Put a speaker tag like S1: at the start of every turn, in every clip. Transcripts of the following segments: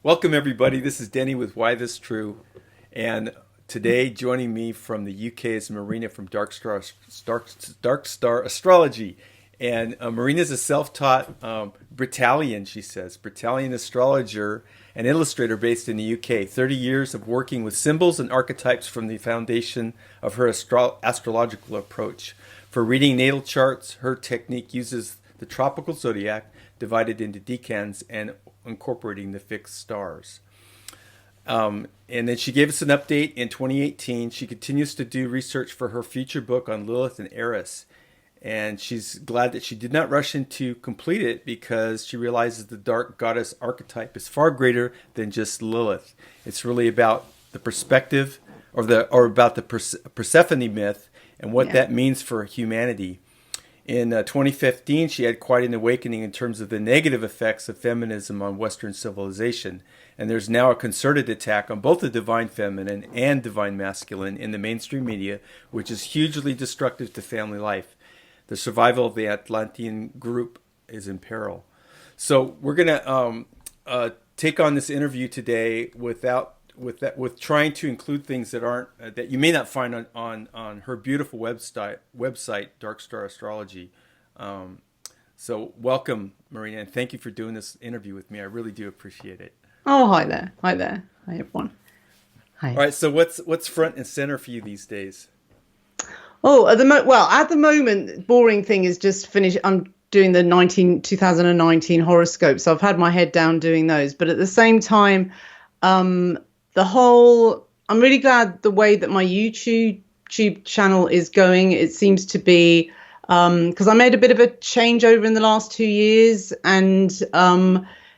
S1: Welcome, everybody. This is Denny with Why This True. And today, joining me from the UK is Marina from DarkStar Astrology. And Marina is a self-taught Brit-alian, she says, Brit-alian astrologer and illustrator based in the UK. 30 years of working with symbols and archetypes from the foundation of her astrological approach. For reading natal charts, her technique uses the tropical zodiac divided into decans and incorporating the fixed stars. And then she gave us an update in 2018. She continues to do research for her future book on Lilith and Eris. And she's glad that she did not rush in to complete it because she realizes the dark goddess archetype is far greater than just Lilith. It's really about the perspective or about the Persephone myth and what that means for humanity. In 2015, she had quite an awakening in terms of the negative effects of feminism on Western civilization. And there's now a concerted attack on both the divine feminine and divine masculine in the mainstream media, which is hugely destructive to family life. The survival of the Atlantean group is in peril. So we're going to take on this interview today with trying to include things that aren't that you may not find on her beautiful website DarkStar Astrology. So welcome, Marina, and thank you for doing this interview with me. I really do appreciate it.
S2: Oh, hi there, hi everyone. Hi.
S1: All right, so what's front and center for you these days?
S2: Oh, at the moment, boring thing is just finished. I'm doing the 2019 horoscope, so I've had my head down doing those. But at the same time, I'm really glad the way that my YouTube channel is going. It seems to be because I made a bit of a changeover in the last 2 years, and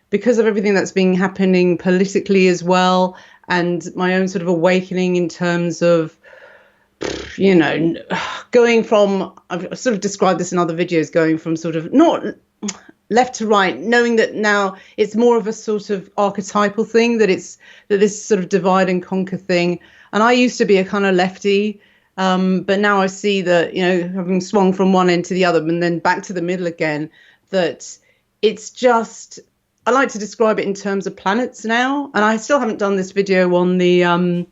S2: because of everything that's been happening politically as well, and my own sort of awakening in terms of, going from, I've sort of described this in other videos, going from sort of not left to right, knowing that now it's more of a sort of archetypal thing, that this sort of divide and conquer thing. And I used to be a kind of lefty, but now I see that, having swung from one end to the other and then back to the middle again, that it's just, I like to describe it in terms of planets now. And I still haven't done this video on the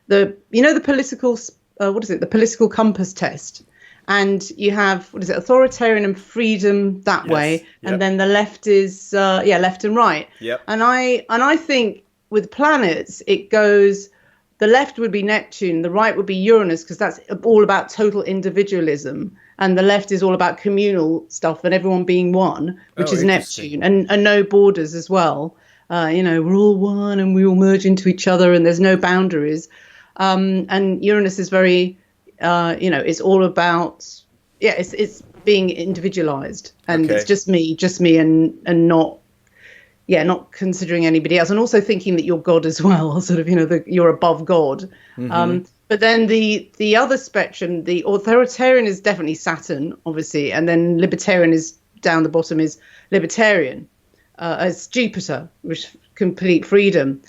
S2: political, the political compass test. And you have, authoritarian and freedom that way. Yep. And then the left is, left and right.
S1: Yep.
S2: And I think with planets, it goes, the left would be Neptune, the right would be Uranus, because that's all about total individualism. And the left is all about communal stuff and everyone being one, which is Neptune, and no borders as well. We're all one and we all merge into each other and there's no boundaries. And Uranus is very, it's all about, it's being individualized, and it's just me and not considering anybody else, and also thinking that you're God as well, sort of, you're above God. Mm-hmm. But then the other spectrum, the authoritarian is definitely Saturn, obviously, and then libertarian is down the bottom is libertarian, as Jupiter, which is complete freedom.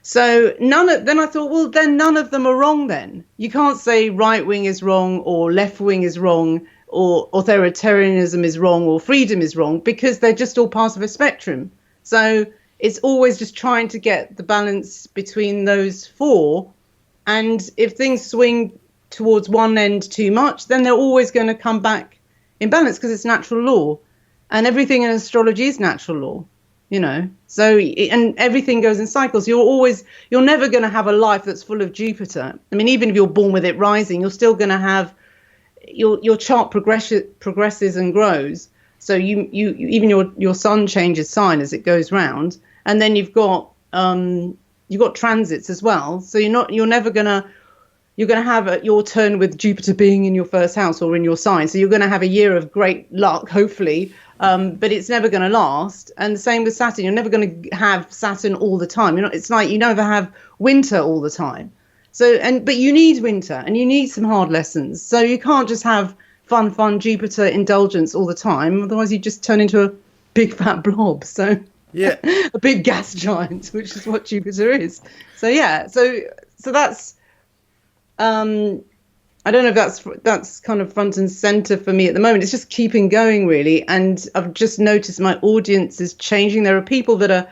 S2: So then I thought, well, then none of them are wrong then. You can't say right wing is wrong or left wing is wrong or authoritarianism is wrong or freedom is wrong, because they're just all part of a spectrum. So it's always just trying to get the balance between those four. And if things swing towards one end too much, then they're always going to come back in balance, because it's natural law. And everything in astrology is natural law. So, and everything goes in cycles. You're never going to have a life that's full of Jupiter. I mean, even if you're born with it rising, you're still going to have your chart progresses and grows. So you even your sun changes sign as it goes round, and then you've got transits as well. So you're gonna have your turn with Jupiter being in your first house or in your sign. So you're going to have a year of great luck, hopefully. But it's never going to last. And the same with Saturn. You're never going to have Saturn all the time. It's like you never have winter all the time. But you need winter and you need some hard lessons. So you can't just have fun Jupiter indulgence all the time. Otherwise you just turn into a big fat blob. So
S1: yeah,
S2: a big gas giant, which is what Jupiter is. So yeah, so that's I don't know if that's kind of front and center for me at the moment. It's just keeping going, really. And I've just noticed my audience is changing. There are people that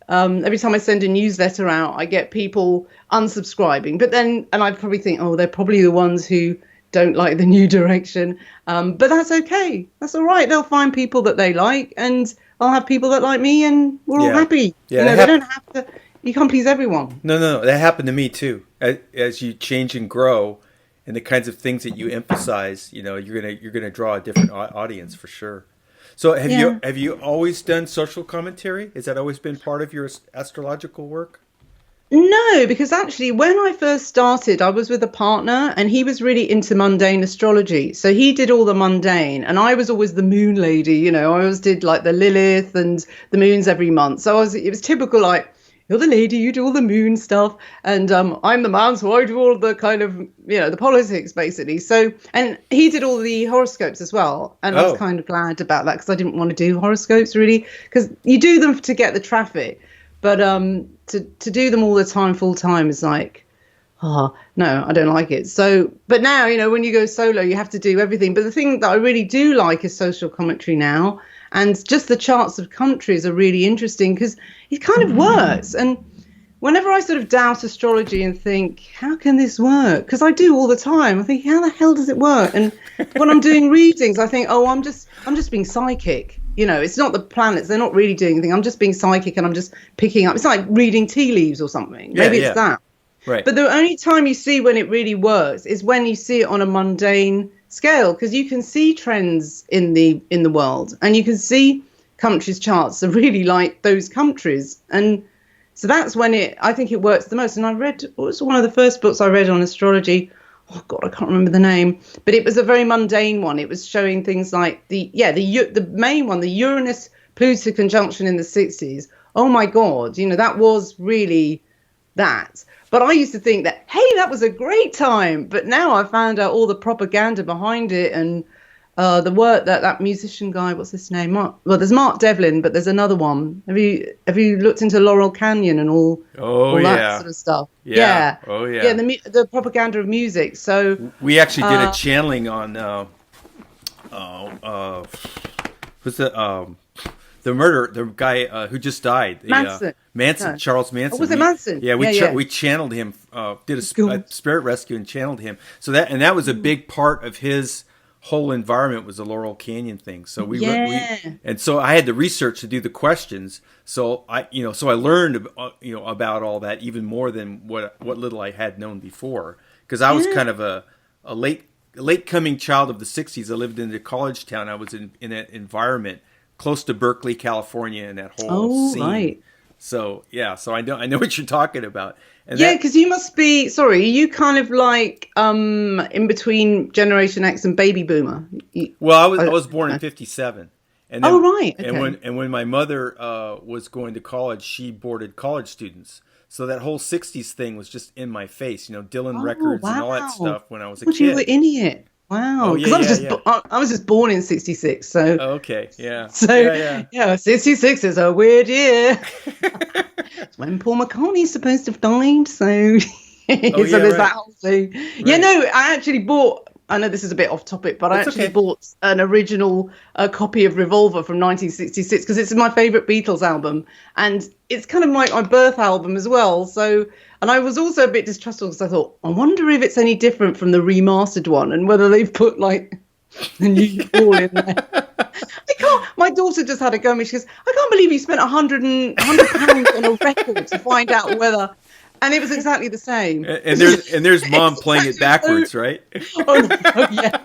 S2: every time I send a newsletter out, I get people unsubscribing. But then, and I probably think, oh, they're probably the ones who don't like the new direction. But that's okay. That's all right. They'll find people that they like, and I'll have people that like me, and we're all happy.
S1: Yeah,
S2: they don't have to. You can't please everyone.
S1: No, that happened to me too. As you change and grow, and the kinds of things that you emphasize, you're gonna draw a different audience for sure. So have you always done social commentary? Has that always been part of your astrological work?
S2: No, because actually when I first started, I was with a partner and he was really into mundane astrology. So he did all the mundane and I was always the moon lady, I always did like the Lilith and the moons every month. So it was typical, like, you're the lady, you do all the moon stuff, and I'm the man, so I do all the kind of, the politics, basically. So, and he did all the horoscopes as well, and I was kind of glad about that, because I didn't want to do horoscopes, really, because you do them to get the traffic, but to do them all the time, full time, is like, no, I don't like it. So, but now, when you go solo, you have to do everything. But the thing that I really do like is social commentary now. And just the charts of countries are really interesting because it kind of works. And whenever I sort of doubt astrology and think, how can this work? Because I do all the time. I think, how the hell does it work? And when I'm doing readings, I think, I'm just being psychic. It's not the planets. They're not really doing anything. I'm just being psychic and I'm just picking up. It's like reading tea leaves or something. Maybe it's that.
S1: Right.
S2: But the only time you see when it really works is when you see it on a mundane scale, because you can see trends in the world and you can see countries' charts are really like those countries, and so that's when I think it works the most. And I read, it was one of the first books I read on astrology, oh god, I can't remember the name, but it was a very mundane one. It was showing things like the main one, the Uranus Pluto conjunction in the 60s. Oh my god, that was really that. But I used to think that, hey, that was a great time. But now I found out all the propaganda behind it, and the work that musician guy, what's his name? There's Mark Devlin, but there's another one. Have you looked into Laurel Canyon and all that sort of stuff? Yeah. Oh yeah. Yeah, the propaganda of music. So
S1: we actually did a channeling on the guy who just died. Manson, Charles Manson.
S2: Oh, was it Manson?
S1: Yeah, we channeled him, did a spirit rescue and channeled him. So that was a big part of his whole environment, was the Laurel Canyon thing. So and so I had to research to do the questions. So I learned about all that even more than what little I had known before, because I was kind of a late coming child of the 60s. I lived in a college town. I was in that environment close to Berkeley, California, and that whole scene. Right. So I know what you're talking about. And
S2: because you must be, sorry, you kind of like in between Generation X and Baby Boomer.
S1: Well, I was born in 57. And then,
S2: right. Okay.
S1: And when my mother was going to college, she boarded college students. So that whole 60s thing was just in my face, Dylan records and all that stuff when I was a kid.
S2: You were in it. Wow, because I was just born in 66, so
S1: okay, yeah.
S2: So yeah, 66 is a weird year. It's when Paul McCartney's supposed to have died, so there's that whole thing. Right. Yeah, no, I actually bought. I know this is a bit off topic, but I actually bought an original copy of Revolver from 1966 because it's my favourite Beatles album, and it's kind of like my birth album as well. So, and I was also a bit distrustful because I thought, I wonder if it's any different from the remastered one, and whether they've put like the new Paul in there. My daughter just had a go at me. She goes, I can't believe you spent £100 on a record to find out whether. And it was exactly the same.
S1: And there's mom playing it backwards, right?
S2: Yeah.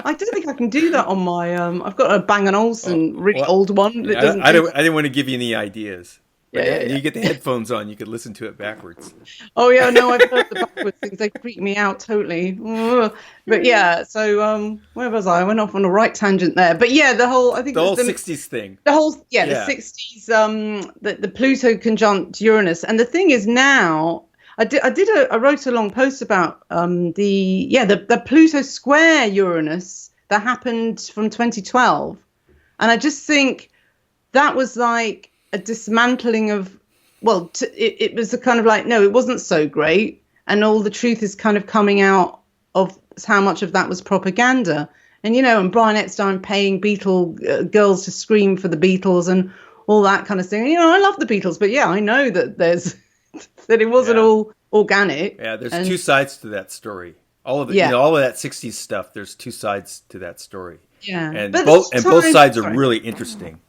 S2: I don't think I can do that on my. I've got a Bang & Olufsen old one. That doesn't
S1: I didn't want to give you any ideas. Yeah. You get the headphones on, you could listen to it backwards.
S2: Oh yeah, no, I've heard the backwards things. They freak me out totally. But yeah, so where was I? I went off on a right tangent there. But yeah, the whole
S1: 60s thing.
S2: The 60s. The Pluto conjunct Uranus, and the thing is now. I wrote a long post about the Pluto square Uranus that happened from 2012, and I just think that was like a dismantling of, it was a kind of like, no, it wasn't so great, and all the truth is kind of coming out of how much of that was propaganda, and and Brian Epstein paying Beatle girls to scream for the Beatles and all that kind of thing. You know, I love the Beatles, but yeah, I know that there's that it wasn't all organic.
S1: Yeah, there's two sides to that story. All of it, all of that '60s stuff. There's two sides to that story.
S2: Yeah,
S1: and both sides are really interesting.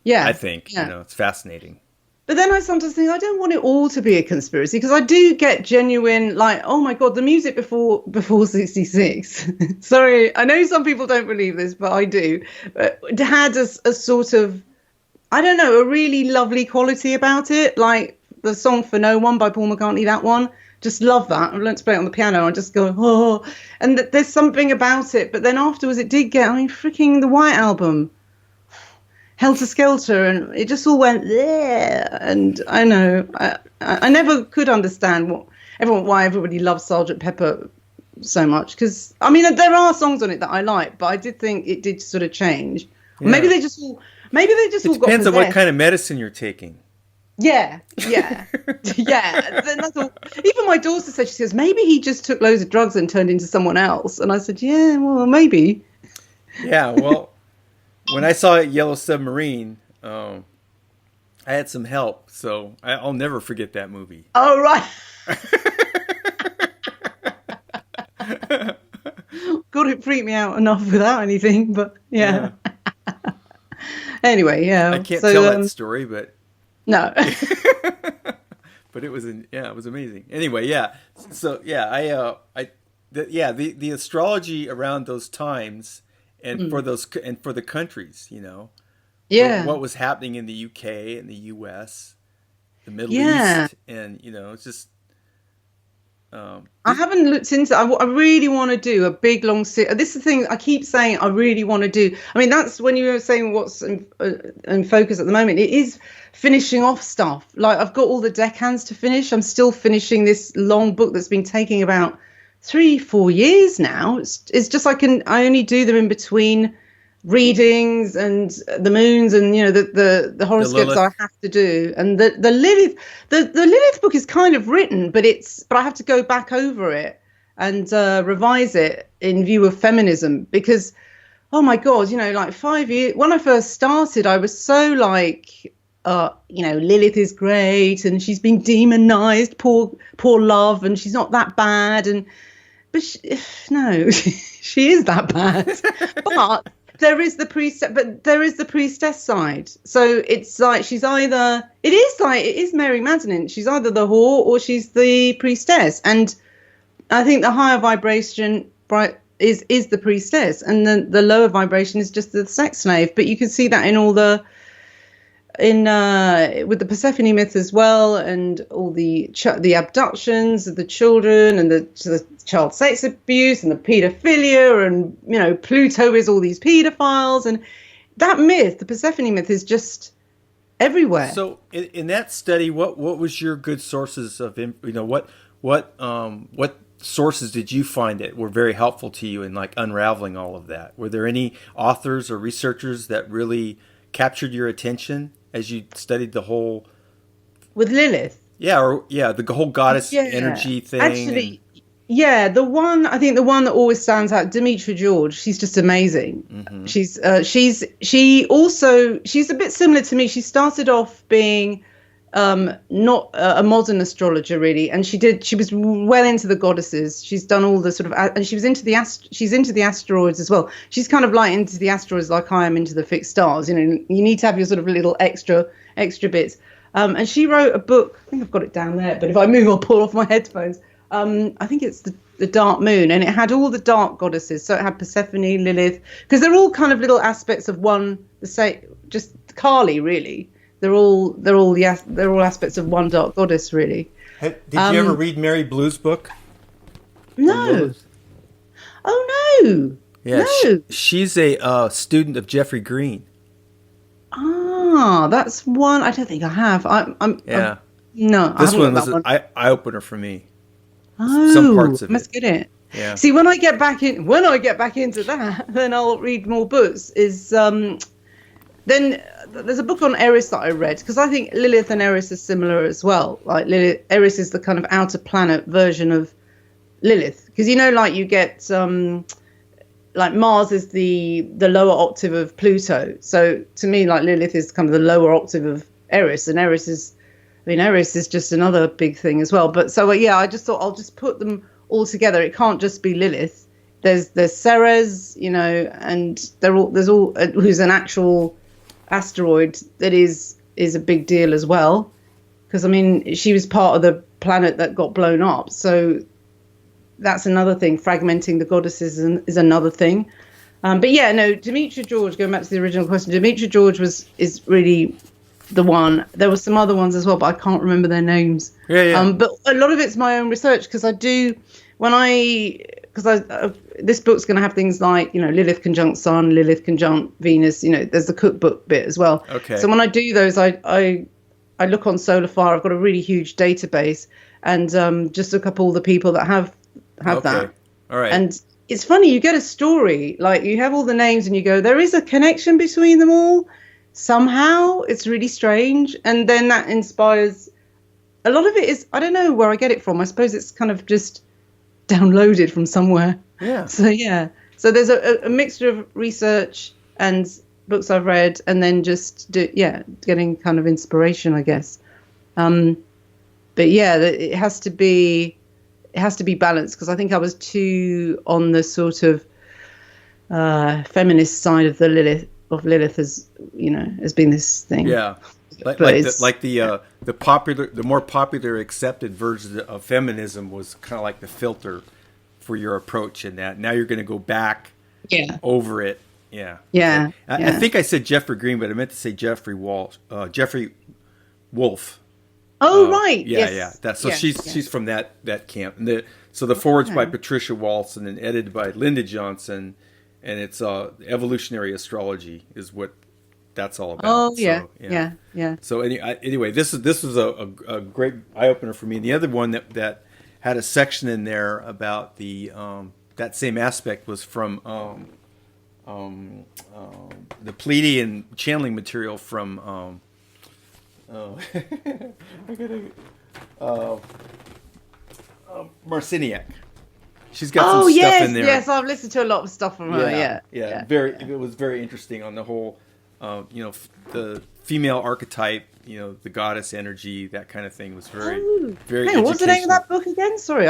S2: Yeah,
S1: I think it's fascinating.
S2: But then I sometimes think I don't want it all to be a conspiracy, because I do get genuine, like, oh my God, the music before '66. Sorry, I know some people don't believe this, but I do. It had a sort of, I don't know, a really lovely quality about it, like the song "For No One" by Paul McCartney. That one, just love that. I've learned to play it on the piano. I just go, oh, and there's something about it. But then afterwards, it did get, freaking the White Album. Helter Skelter, and it just all went there. And I know I never could understand why everybody loves Sergeant Pepper so much, because I mean there are songs on it that I like, but I did think it did sort of change. Yeah. Maybe they just all got
S1: depends on what kind of medicine you're taking.
S2: Yeah. Yeah. That's all. Even my daughter said, she says, maybe he just took loads of drugs and turned into someone else. And I said, yeah, well, maybe.
S1: Yeah, well, when I saw Yellow Submarine, I had some help, so I'll never forget that movie.
S2: Oh, right. God, it freaked me out enough without anything, but yeah. Anyway, yeah.
S1: I can't tell that story, but
S2: no.
S1: But it was it was amazing. Anyway, yeah. So yeah, the astrology around those times. And for the countries, what was happening in the UK and the US, the Middle East, and it's just. I
S2: haven't looked into. I really want to do a big long series. This is the thing I keep saying. I really want to do. I mean, that's when you were saying what's in focus at the moment. It is finishing off stuff. Like I've got all the Decans to finish. I'm still finishing this long book that's been taking about 3-4 years now. It's just I only do them in between readings and the moons and the horoscopes I have to do, and the Lilith book is kind of written, but I have to go back over it and revise it in view of feminism, because oh my God, like 5 years when I first started, I was so like Lilith is great and she's been demonized, poor love, and she's not that bad, but she is that bad. But there is the priestess side. So it's like it is Mary Magdalene. She's either the whore or she's the priestess. And I think the higher vibration is the priestess, and the lower vibration is just the sex slave. But you can see that in all with the Persephone myth as well, and all the abductions of the children and the child sex abuse and the paedophilia, and Pluto is all these paedophiles, and that myth, the Persephone myth, is just everywhere.
S1: So in that study, what was your good sources of what sources did you find that were very helpful to you in like unraveling all of that? Were there any authors or researchers that really captured your attention as you studied the whole
S2: with Lilith?
S1: The whole goddess energy thing.
S2: Actually, the one that always stands out, Demetra George. She's just amazing. Mm-hmm. She's a bit similar to me. She started off being not a modern astrologer really, and she was well into the goddesses. She's done all the sort of, and she was into she's into the asteroids as well. She's kind of like into the asteroids like I am into the fixed stars. You need to have your sort of little extra bits. And she wrote a book. I think I've got it down there, but if I move, I'll pull off my headphones. I think it's the Dark Moon, and it had all the dark goddesses. So it had Persephone, Lilith, because they're all kind of little aspects of one. Just Kali really. They're all aspects of one dark goddess, really.
S1: Did you ever read Mary Blue's book?
S2: No. Oh no.
S1: Yeah, no. She's a student of Jeffrey Green.
S2: Ah, that's one. I don't think I have. No.
S1: This one was an eye opener for me.
S2: Oh,
S1: some parts of
S2: must get it.
S1: Yeah.
S2: See, when I get back into that, then I'll read more books. Then there's a book on Eris that I read, because I think Lilith and Eris are similar as well. Like Eris is the kind of outer planet version of Lilith, because like you get like Mars is the lower octave of Pluto. So to me, like Lilith is kind of the lower octave of Eris, and Eris is just another big thing as well. But so yeah, I just thought I'll just put them all together. It can't just be Lilith. There's Ceres, and there's all who's an actual asteroid that is a big deal as well, because I mean she was part of the planet that got blown up. So that's another thing. Fragmenting the goddesses is another thing. But yeah, no, Demetra George, going back to the original question, Demetra George is really the one. There were some other ones as well, but I can't remember their names.
S1: Yeah.
S2: But a lot of it's my own research, because this book's going to have things like, Lilith conjunct Sun, Lilith conjunct Venus, there's the cookbook bit as well.
S1: Okay.
S2: So when I do those, I look on Solarfire. I've got a really huge database, and just look up all the people that have that.
S1: All right.
S2: And it's funny, you get a story, like you have all the names and you go, there is a connection between them all. Somehow it's really strange. And then that inspires, a lot of it is, I don't know where I get it from. I suppose it's kind of just downloaded from somewhere.
S1: Yeah.
S2: So yeah. So there's a mixture of research and books I've read, and then just getting kind of inspiration, I guess. But yeah, it has to be balanced, because I think I was too on the sort of feminist side of the Lilith as being this thing.
S1: Yeah. Like the more popular accepted version of feminism was kind of like the filter for your approach in that. Now you're going to go back over it. Yeah.
S2: Yeah.
S1: I think I said Jeffrey Green, but I meant to say Jeffrey Wolf.
S2: Oh, right.
S1: Yeah,
S2: yes.
S1: yeah. She's from that camp. And so the foreword's by Patricia Waltz and then edited by Linda Johnson, and it's evolutionary astrology is what that's all about.
S2: Oh, yeah.
S1: So,
S2: Yeah.
S1: So anyway, this was a great eye opener for me. And the other one that had a section in there about the that same aspect was from the Pleiadian channeling material from Marciniak. She's got some stuff in there.
S2: Yes, I've listened to a lot of stuff from her. Yeah.
S1: It was very interesting on the whole, the female archetype, the goddess energy, that kind of thing was very educational.
S2: What's the name of that book again? Sorry,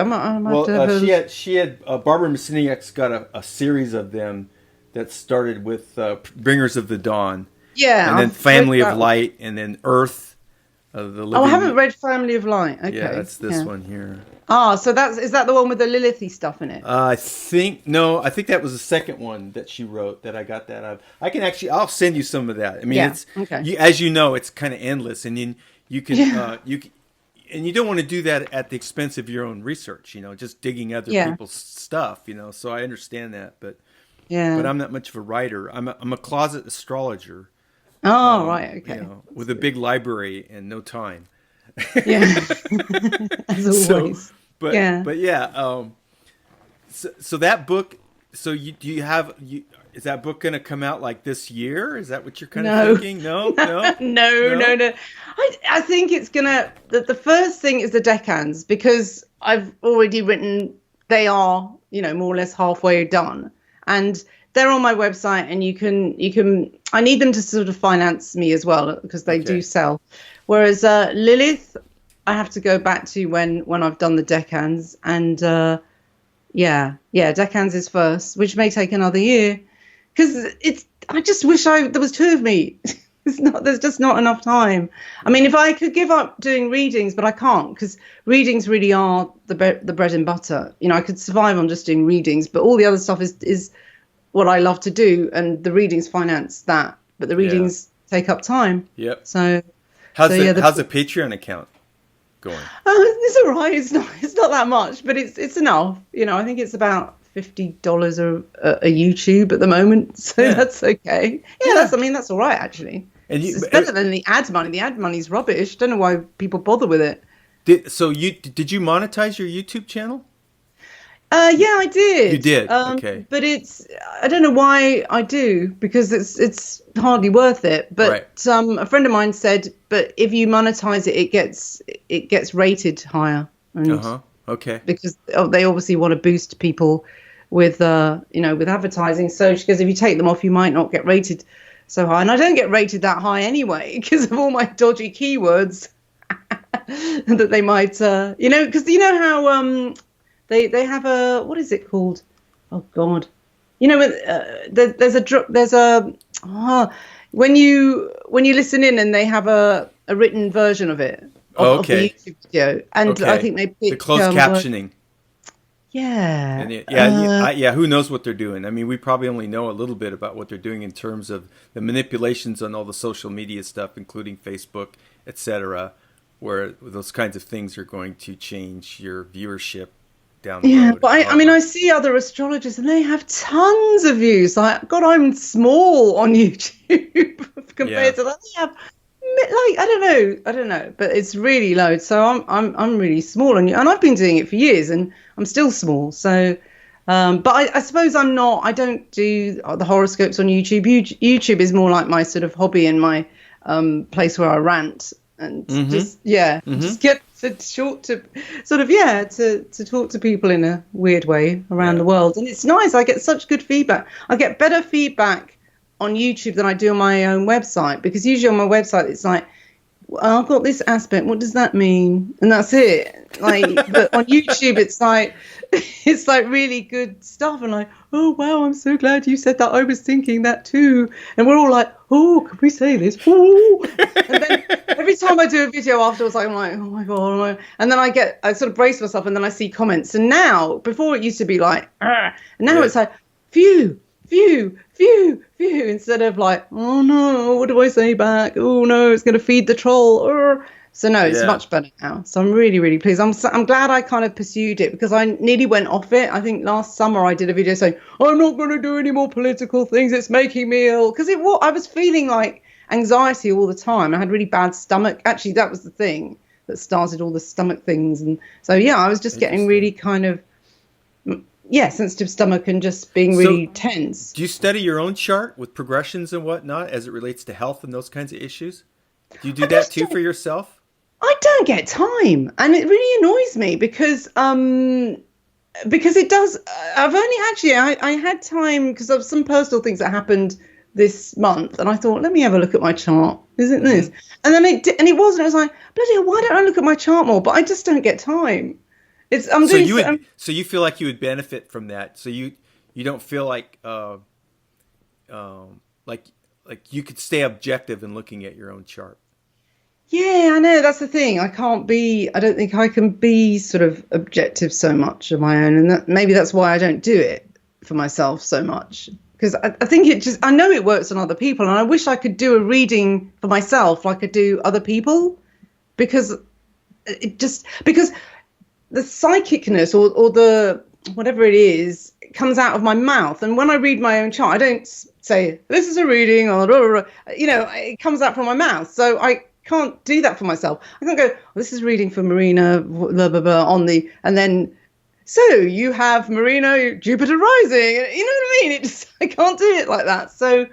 S1: she had Barbara Marciniak's got a series of them that started with Bringers of the Dawn.
S2: Yeah.
S1: And then Family of Light, and then Earth. The living...
S2: I haven't read Family of Light. Okay.
S1: Yeah, that's this one here.
S2: So is that the one with the Lilithy stuff in it?
S1: I think that was the second one that she wrote that I got that out of. I'll send you some of that. I mean, it's as you know, it's kind of endless, and you can and you don't want to do that at the expense of your own research. Just digging other people's stuff. So I understand that, but I'm not much of a writer. I'm a closet astrologer.
S2: Oh, right, okay.
S1: With a big library and no time.
S2: Yeah, as always.
S1: So that book. So is that book going to come out like this year? Is that what you're kind of thinking? No. I think it's gonna. The first thing is the Decans, because I've already written. They are more or less halfway done, and they're on my website, and you can. I need them to sort of finance me as well, because they do sell. Whereas Lilith, I have to go back to when I've done the Decans, and Decans is first, which may take another year, because I just wish there was two of me. There's just not enough time. I mean, if I could give up doing readings, but I can't, because readings really are the bread and butter. I could survive on just doing readings, but all the other stuff is what I love to do, and the readings finance that, but the readings take up time. Yep.
S2: So
S1: how's the Patreon account going?
S2: It's all right. It's not that much, but it's enough. I think it's about $50 a YouTube at the moment, so that's okay. That's all right actually. And it's better than the ad money. The ad money's rubbish. Don't know why people bother with it.
S1: Did you monetize your YouTube channel?
S2: Yeah, I did.
S1: You did, okay.
S2: But I don't know why I do, because it's hardly worth it. But a friend of mine said, but if you monetize it, it gets rated higher. And
S1: okay.
S2: Because they obviously want to boost people with with advertising. So she goes, if you take them off, you might not get rated so high. And I don't get rated that high anyway because of all my dodgy keywords that they might, because you know how they have a, what is it called? Oh God, when you listen in and they have a written version of it. Of the YouTube video, and I think they pick
S1: the closed captioning.
S2: Yeah.
S1: And who knows what they're doing? I mean, we probably only know a little bit about what they're doing in terms of the manipulations on all the social media stuff, including Facebook, etc., where those kinds of things are going to change your viewership down the road.
S2: Yeah, but I see other astrologers and they have tons of views. Like, God, I'm small on YouTube compared to that. They have, like, I don't know, but it's really low. So I'm really small, and I've been doing it for years, and I'm still small. So, but I suppose I don't do the horoscopes on YouTube. YouTube is more like my sort of hobby and my place where I rant and just get to talk to people in a weird way around the world, and it's nice. I get such good feedback. I get better feedback on YouTube than I do on my own website, because usually on my website it's like, well, I've got this aspect, what does that mean? And that's it. Like, but on YouTube it's like really good stuff, and like, oh wow, I'm so glad you said that, I was thinking that too. And we're all like, oh, can we say this? Ooh. And then every time I do a video afterwards, I'm like, oh my God. And then I sort of brace myself, and then I see comments. And now, before it used to be like, and now it's like, phew, instead of like, oh no, what do I say back? Oh no, it's going to feed the troll. So no, it's much better now. So I'm really, really pleased. I'm glad I kind of pursued it, because I nearly went off it. I think last summer I did a video saying, I'm not going to do any more political things. It's making me ill. Because I was feeling like anxiety all the time. I had really bad stomach. Actually, that was the thing that started all the stomach things. And so, I was just getting really kind of, sensitive stomach and just being really tense.
S1: Do you study your own chart with progressions and whatnot as it relates to health and those kinds of issues? Do you do that too for yourself?
S2: I don't get time, and it really annoys me because it does. I've only actually I had time because of some personal things that happened this month, and I thought, let me have a look at my chart. Isn't this? And then it wasn't. I was like, bloody hell, why don't I look at my chart more? But I just don't get time.
S1: So you feel like you would benefit from that. So you don't feel like you could stay objective in looking at your own chart.
S2: Yeah, I know, that's the thing. I don't think I can be sort of objective so much on my own, and maybe that's why I don't do it for myself so much. Because I think I know it works on other people, and I wish I could do a reading for myself like I do other people, because the psychicness or the whatever it is, it comes out of my mouth. And when I read my own chart, I don't say, this is a reading, or, it comes out from my mouth. So I can't do that for myself. I can't go, this is reading for Marina, blah, blah, blah, and then, so you have Marina, Jupiter rising. You know what I mean? I can't do it like that. So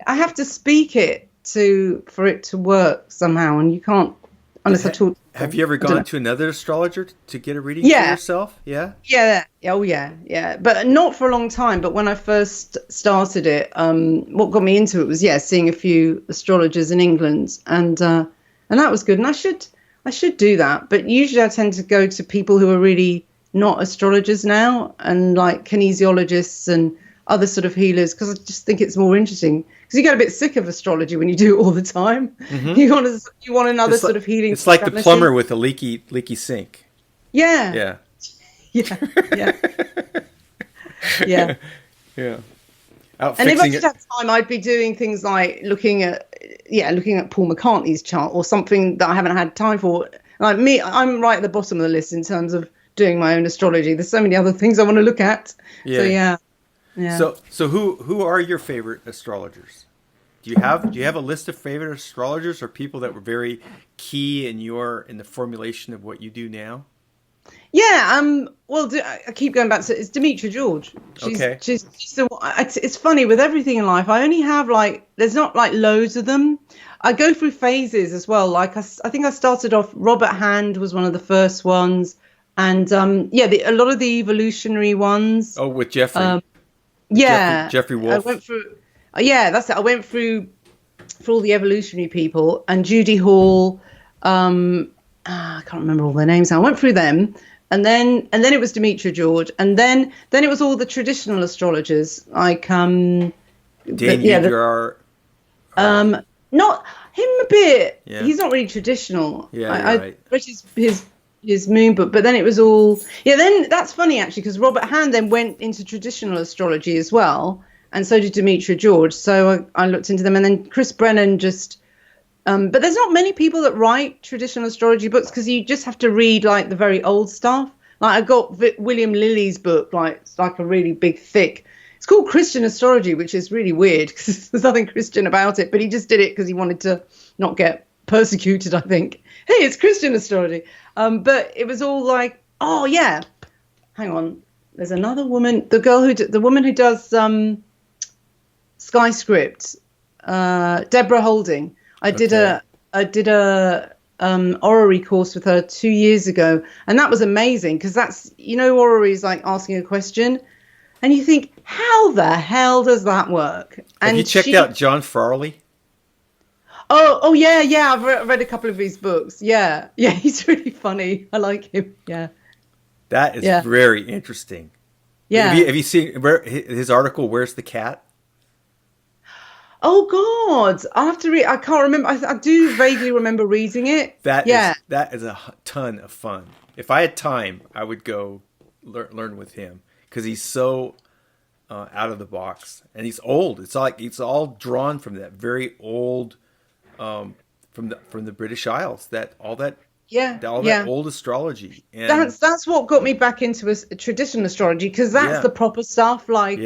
S2: I have to speak it for it to work somehow. And you can't, unless I talk.
S1: Have you ever gone to another astrologer to get a reading for yourself? Yeah. Yeah.
S2: Oh, yeah. But not for a long time. But when I first started it, what got me into it was seeing a few astrologers in England, and that was good. And I should do that. But usually I tend to go to people who are really not astrologers now, and like kinesiologists and other sort of healers, because I just think it's more interesting. Because you get a bit sick of astrology when you do it all the time. Mm-hmm. You want another sort of healing.
S1: It's like the plumber with a leaky sink.
S2: Yeah. Yeah. And if I did have time, I'd be doing things like looking at Paul McCartney's chart or something that I haven't had time for. Like me, I'm right at the bottom of the list in terms of doing my own astrology. There's so many other things I want to look at. Yeah. So yeah.
S1: So who are your favorite astrologers? Do you have a list of favorite astrologers or people that were very key in the formulation of what you do now?
S2: Yeah. Well, I keep going back to it's Demetra George. She's it's funny with everything in life. I only have there's not loads of them. I go through phases as well. Like I think I started off. Robert Hand was one of the first ones. And a lot of the evolutionary ones.
S1: Oh, with Jeffrey.
S2: Yeah,
S1: Jeffrey Wolf.
S2: I went through. Yeah, that's it. I went through for all the evolutionary people and Judy Hall. I can't remember all their names now. I went through them, and then it was Demetra George, and then it was all the traditional astrologers like
S1: Dan Yedrar.
S2: Not him a bit.
S1: Yeah.
S2: He's not really traditional.
S1: Yeah,
S2: I
S1: right.
S2: read his moon book, but then it was all then that's funny actually, because Robert Hand then went into traditional astrology as well, and so did Demetra George. So I looked into them, and then Chris Brennan just but there's not many people that write traditional astrology books, because you just have to read like the very old stuff. Like I got William Lilly's book, like it's like a really big thick. It's called Christian Astrology, which is really weird because there's nothing Christian about it, but he just did it because he wanted to not get persecuted, I think. Hey, it's Christian astrology. But it was all like, oh yeah, hang on. There's another woman, the woman who does Skyscript, Deborah Houlding. I did a Horary course with her 2 years ago, and that was amazing because that's, Horary is like asking a question, and you think, how the hell does that work? And
S1: have you checked out John Farley?
S2: Oh yeah. I've read a couple of his books. Yeah, he's really funny. I like him. Yeah,
S1: that is very interesting.
S2: Yeah,
S1: have you seen his article? Where's the cat?
S2: Oh God, I have to read. I can't remember. I do vaguely remember reading it.
S1: That is a ton of fun. If I had time, I would go learn with him because he's so out of the box, and he's old. It's like it's all drawn from that very old, from the British Isles. That old astrology. And
S2: that's what got me back into traditional astrology, because that's the proper stuff. Like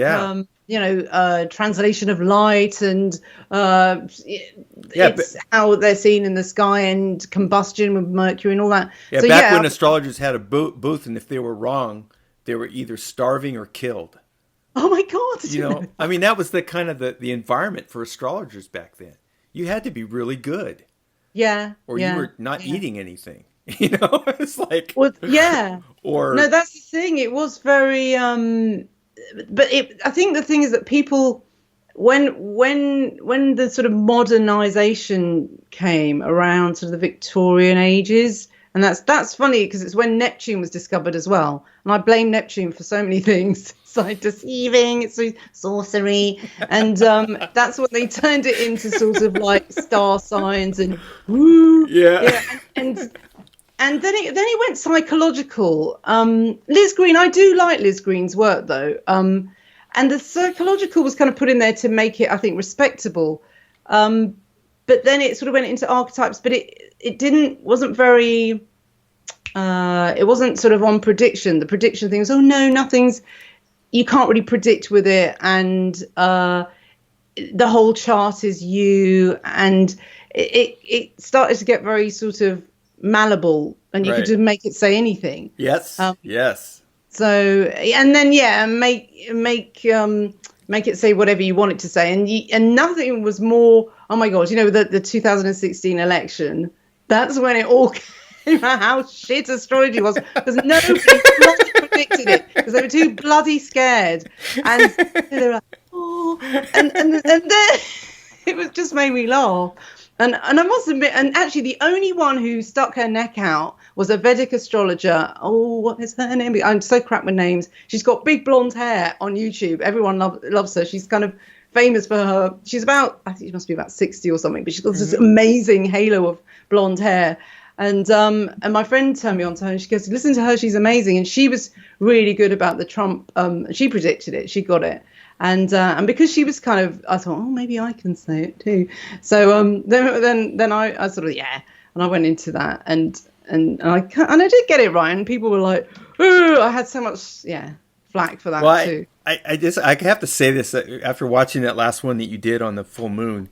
S2: translation of light and it's how they're seen in the sky and combustion with Mercury and all that.
S1: Yeah, so back when astrologers had a booth, and if they were wrong, they were either starving or killed.
S2: Oh my God!
S1: I mean, that was the kind of the environment for astrologers back then. You had to be really good.
S2: Yeah.
S1: Or you were not eating anything. It's like.
S2: Well, yeah.
S1: Or
S2: no, that's the thing. It was very. But I think the thing is that people, when the sort of modernization came around sort of the Victorian ages, and that's funny because it's when Neptune was discovered as well, and I blame Neptune for so many things. It's like deceiving, it's sorcery, and that's when they turned it into sort of like star signs and and then it went psychological. Liz Green, I do like Liz Green's work though. And the psychological was kind of put in there to make it, I think, respectable. But then it sort of went into archetypes, but it wasn't very, it wasn't sort of on prediction. The prediction thing was, oh no, you can't really predict with it. And the whole chart is you. And it started to get very sort of malleable, and you could just make it say anything.
S1: Yes. Yes.
S2: So, and then make it say whatever you want it to say, and nothing was more. Oh my God, the 2016 election. That's when it all came out how shit astrology was, because nobody bloody predicted it because they were too bloody scared, and they were like, oh, and then it was just made me laugh. And I must admit, and actually the only one who stuck her neck out was a Vedic astrologer. Oh, what is her name? I'm so crap with names. She's got big blonde hair on YouTube. Everyone loves her. She's kind of famous for her. She's I think she must be about 60 or something, but she's got this amazing halo of blonde hair. And my friend turned me on to her, and she goes, listen to her, she's amazing. And she was really good about the Trump. She predicted it. She got it. And because she was kind of, I thought, oh, maybe I can say it too. So then I sort of and I went into that, and I did get it right. And people were like, oh, I had so much flack for that too.
S1: I have to say this after watching that last one that you did on the full moon,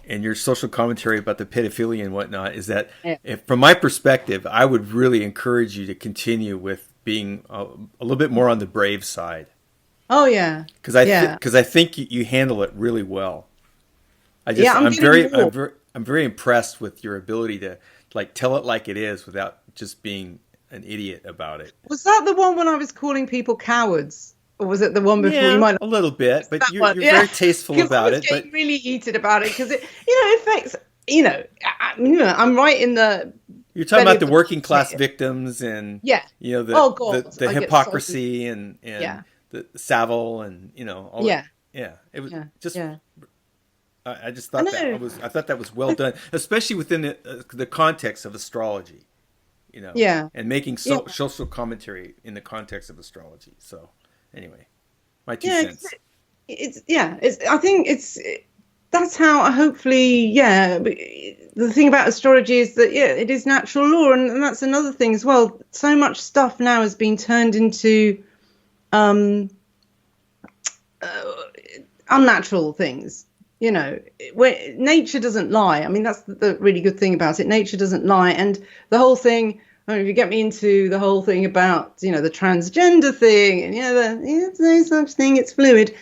S1: and your social commentary about the pedophilia and whatnot, is that from my perspective, I would really encourage you to continue with being a little bit more on the brave side.
S2: Oh yeah,
S1: because I think you handle it really well. I'm very impressed with your ability to like tell it like it is without just being an idiot about it.
S2: Was that the one when I was calling people cowards? Or was it the one before?
S1: Yeah,
S2: You might
S1: a little bit, but you're
S2: yeah.
S1: very tasteful about it.
S2: But
S1: But
S2: really heated about it because it affects. I'm right in the.
S1: you're talking
S2: belly
S1: about
S2: of
S1: the working class victims and
S2: Yeah.
S1: the
S2: Oh, God,
S1: the
S2: I get
S1: hypocrisy and
S2: Yeah.
S1: the Savile and all
S2: Yeah.
S1: that. Yeah, it was
S2: Yeah.
S1: just.
S2: Yeah.
S1: I just thought I thought that was well done, especially within the context of astrology.
S2: Yeah.
S1: And making
S2: Yeah.
S1: social commentary in the context of astrology. So, anyway, my 2
S2: Yeah,
S1: cents.
S2: I think that's how hopefully, the thing about astrology is that, it is natural law. And that's another thing as well. So much stuff now has been turned into unnatural things, where nature doesn't lie. I mean, that's the really good thing about it. Nature doesn't lie. And the whole thing, if you get me into the whole thing about, the transgender thing and, there's no such thing, it's fluid.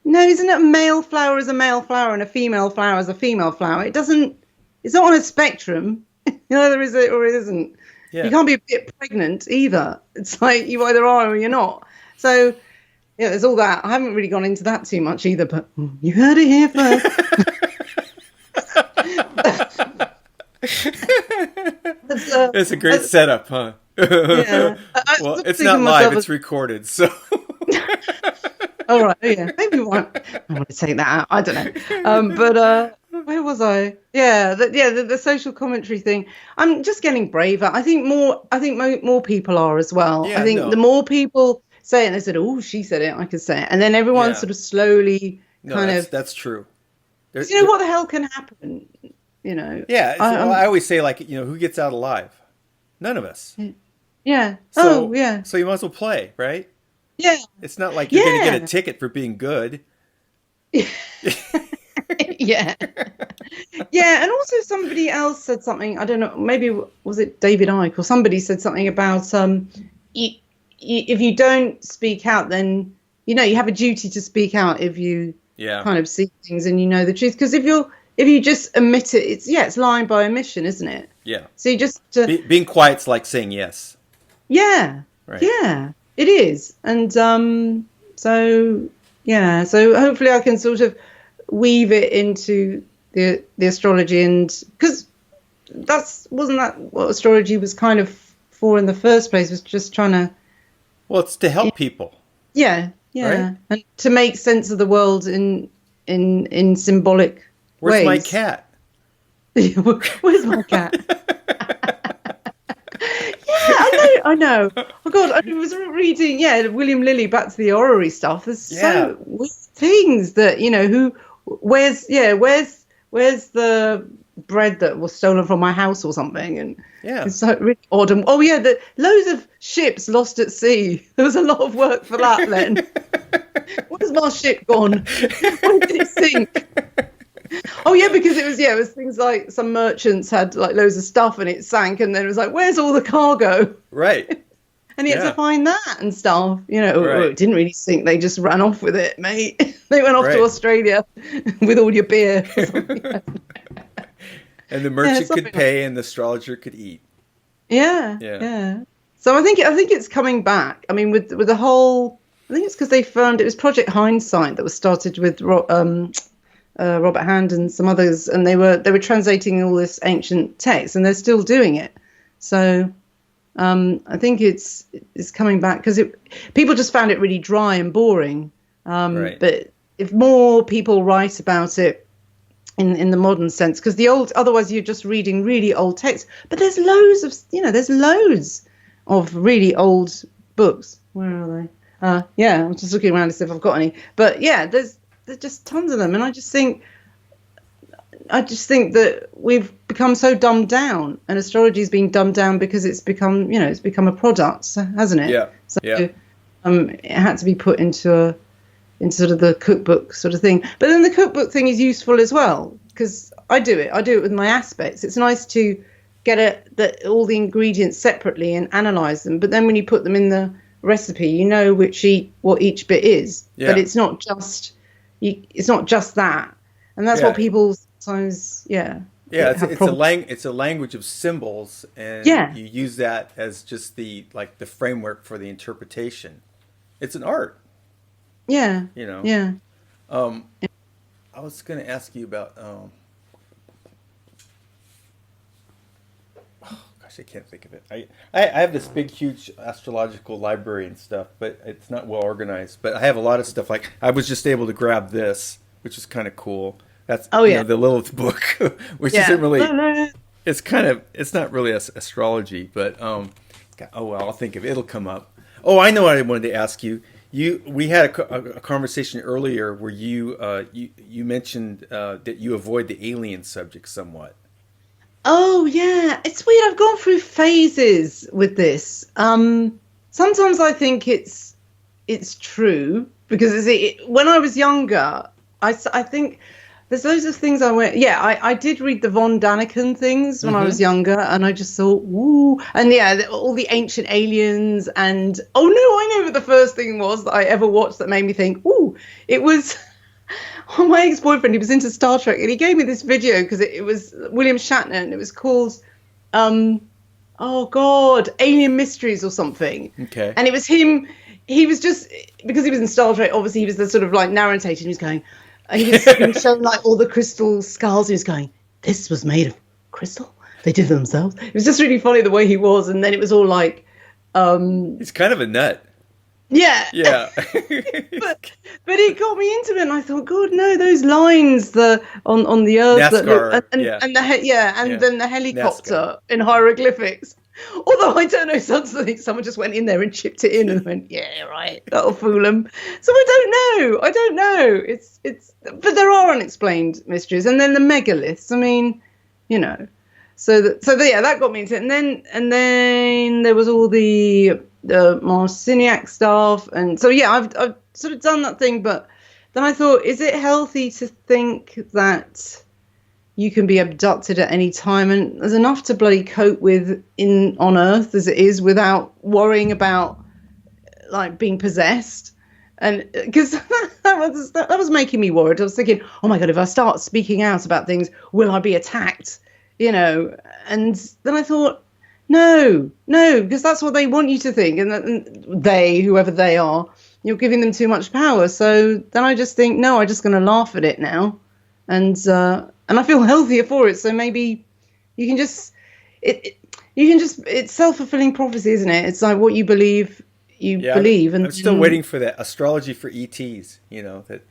S2: No, isn't it a male flower is a male flower and a female flower is a female flower? It's not on a spectrum. Either is it or it isn't.
S1: Yeah.
S2: You can't be a bit pregnant either. It's like you either are or you're not. So, there's all that. I haven't really gone into that too much either, but you heard it here first.
S1: It's a great setup, huh?
S2: Yeah.
S1: Well, it's not live; it's recorded. So,
S2: all right, maybe I want to take that out. I don't know. But where was I? Yeah, the social commentary thing. I'm just getting braver. I think more people are as well.
S1: Yeah,
S2: I think the more people say it, and they said, "Oh, she said it. I could say it," and then everyone sort of slowly
S1: that's true.
S2: What the hell can happen?
S1: Yeah, I always say, like, who gets out alive? None of us.
S2: Yeah.
S1: So,
S2: yeah.
S1: So you might as well play, right?
S2: Yeah.
S1: It's not like you're going to get a ticket for being good.
S2: Yeah. Yeah. And also somebody else said something, I don't know, maybe was it David Icke or somebody said something about if you don't speak out, then you have a duty to speak out if you kind of see things and the truth. Because if you just omit it, it's lying by omission, isn't it?
S1: Yeah.
S2: So you just
S1: being quiet's like saying yes.
S2: Yeah. Right. Yeah, it is. And so hopefully I can sort of weave it into the astrology, and because wasn't that what astrology was kind of for in the first place, was just trying to
S1: it's to help people.
S2: Yeah.
S1: Right?
S2: And to make sense of the world in symbolic
S1: Where's
S2: ways.
S1: my cat?
S2: Where's my cat? I know. Oh God, I was reading, William Lilly, back to the Horary stuff. There's so weird things that where's the bread that was stolen from my house or something, and it's so really odd. And loads of ships lost at sea. There was a lot of work for that then. Where's my ship gone? When did it sink? Oh yeah, because it was things like some merchants had like loads of stuff and it sank, and then it was like, where's all the cargo?
S1: Right.
S2: And he had to find that and stuff.
S1: Right.
S2: It didn't really sink. They just ran off with it, mate. They went off to Australia with all your beer.
S1: And the merchant could pay, and the astrologer could eat.
S2: Yeah. So I think it's coming back. I mean, with the whole, I think it's because they found it was Project Hindsight that was started with Robert Hand and some others, and they were translating all this ancient text, and they're still doing it. So I think it's coming back because people just found it really dry and boring. But if more people write about it in the modern sense, because otherwise you're just reading really old text. But there's loads of really old books. Where are they? I'm just looking around to see if I've got any. But there's just tons of them, and I just think that we've become so dumbed down, and astrology is being dumbed down because it's become a product, hasn't it?
S1: Yeah.
S2: So it had to be put into sort of the cookbook sort of thing. But then the cookbook thing is useful as well, because I do it with my aspects. It's nice to get all the ingredients separately and analyze them, but then when you put them in the recipe, you know what each bit is.
S1: Yeah.
S2: But it's not just that, and that's what people sometimes
S1: Yeah,
S2: have
S1: it's a language of symbols, and
S2: Yeah,
S1: you use that as just the framework for the interpretation. It's an art,
S2: yeah,
S1: you know.
S2: yeah.
S1: Um, I was going to ask you about gosh, I can't think of it. I have this big, huge astrological library and stuff, but it's not well organized. But I have a lot of stuff. Like I was just able to grab this, which is kind of cool. That's
S2: Oh yeah,
S1: the Lilith book, which
S2: yeah.
S1: isn't really.
S2: No, no.
S1: It's not really astrology, but oh well, I'll think of it. It'll come up. Oh, I know what I wanted to ask you. We had a conversation earlier where you mentioned that you avoid the alien subject somewhat.
S2: Oh yeah, it's weird. I've gone through phases with this. Sometimes I think it's true because when I was younger, I think there's loads of things I went. Yeah, I did read the Von Daniken things when I was younger, and I just thought, ooh, and yeah, all the ancient aliens, and oh no, I know what the first thing was that I ever watched that made me think, ooh, it was. Oh, my ex-boyfriend, he was into Star Trek, and he gave me this video because it was William Shatner, and it was called, oh God, Alien Mysteries or something.
S1: Okay.
S2: And it was him. He was just because he was in Star Trek. Obviously, he was the sort of like narrator. And he was going, he was being shown like all the crystal skulls. He was going, "This was made of crystal. They did it themselves." It was just really funny the way he was, and then it was all like,
S1: He's kind of a nut.
S2: yeah,
S1: Yeah.
S2: but it got me into it, and I thought, God, no, those lines on the earth
S1: NASCAR,
S2: and then the helicopter
S1: NASCAR.
S2: in hieroglyphics. Although I don't know, someone just went in there and chipped it in and went, yeah, right, that'll fool them. So I don't know. But there are unexplained mysteries, and then the megaliths. I mean, you know. Yeah, that got me into it, and then there was all the Marciniac stuff, and so yeah, I've sort of done that thing, but then I thought, is it healthy to think that you can be abducted at any time, and there's enough to bloody cope with on Earth as it is without worrying about like being possessed? And because that was making me worried. I was thinking, oh my God, if I start speaking out about things, will I be attacked? You know, and then I thought, no, because that's what they want you to think. And they, whoever they are, you're giving them too much power. So then I just think, no, I'm just going to laugh at it now. And I feel healthier for it. So maybe you can just, it's self-fulfilling prophecy, isn't it? It's like what you believe, you believe. And
S1: I'm still waiting for that astrology for ETs, that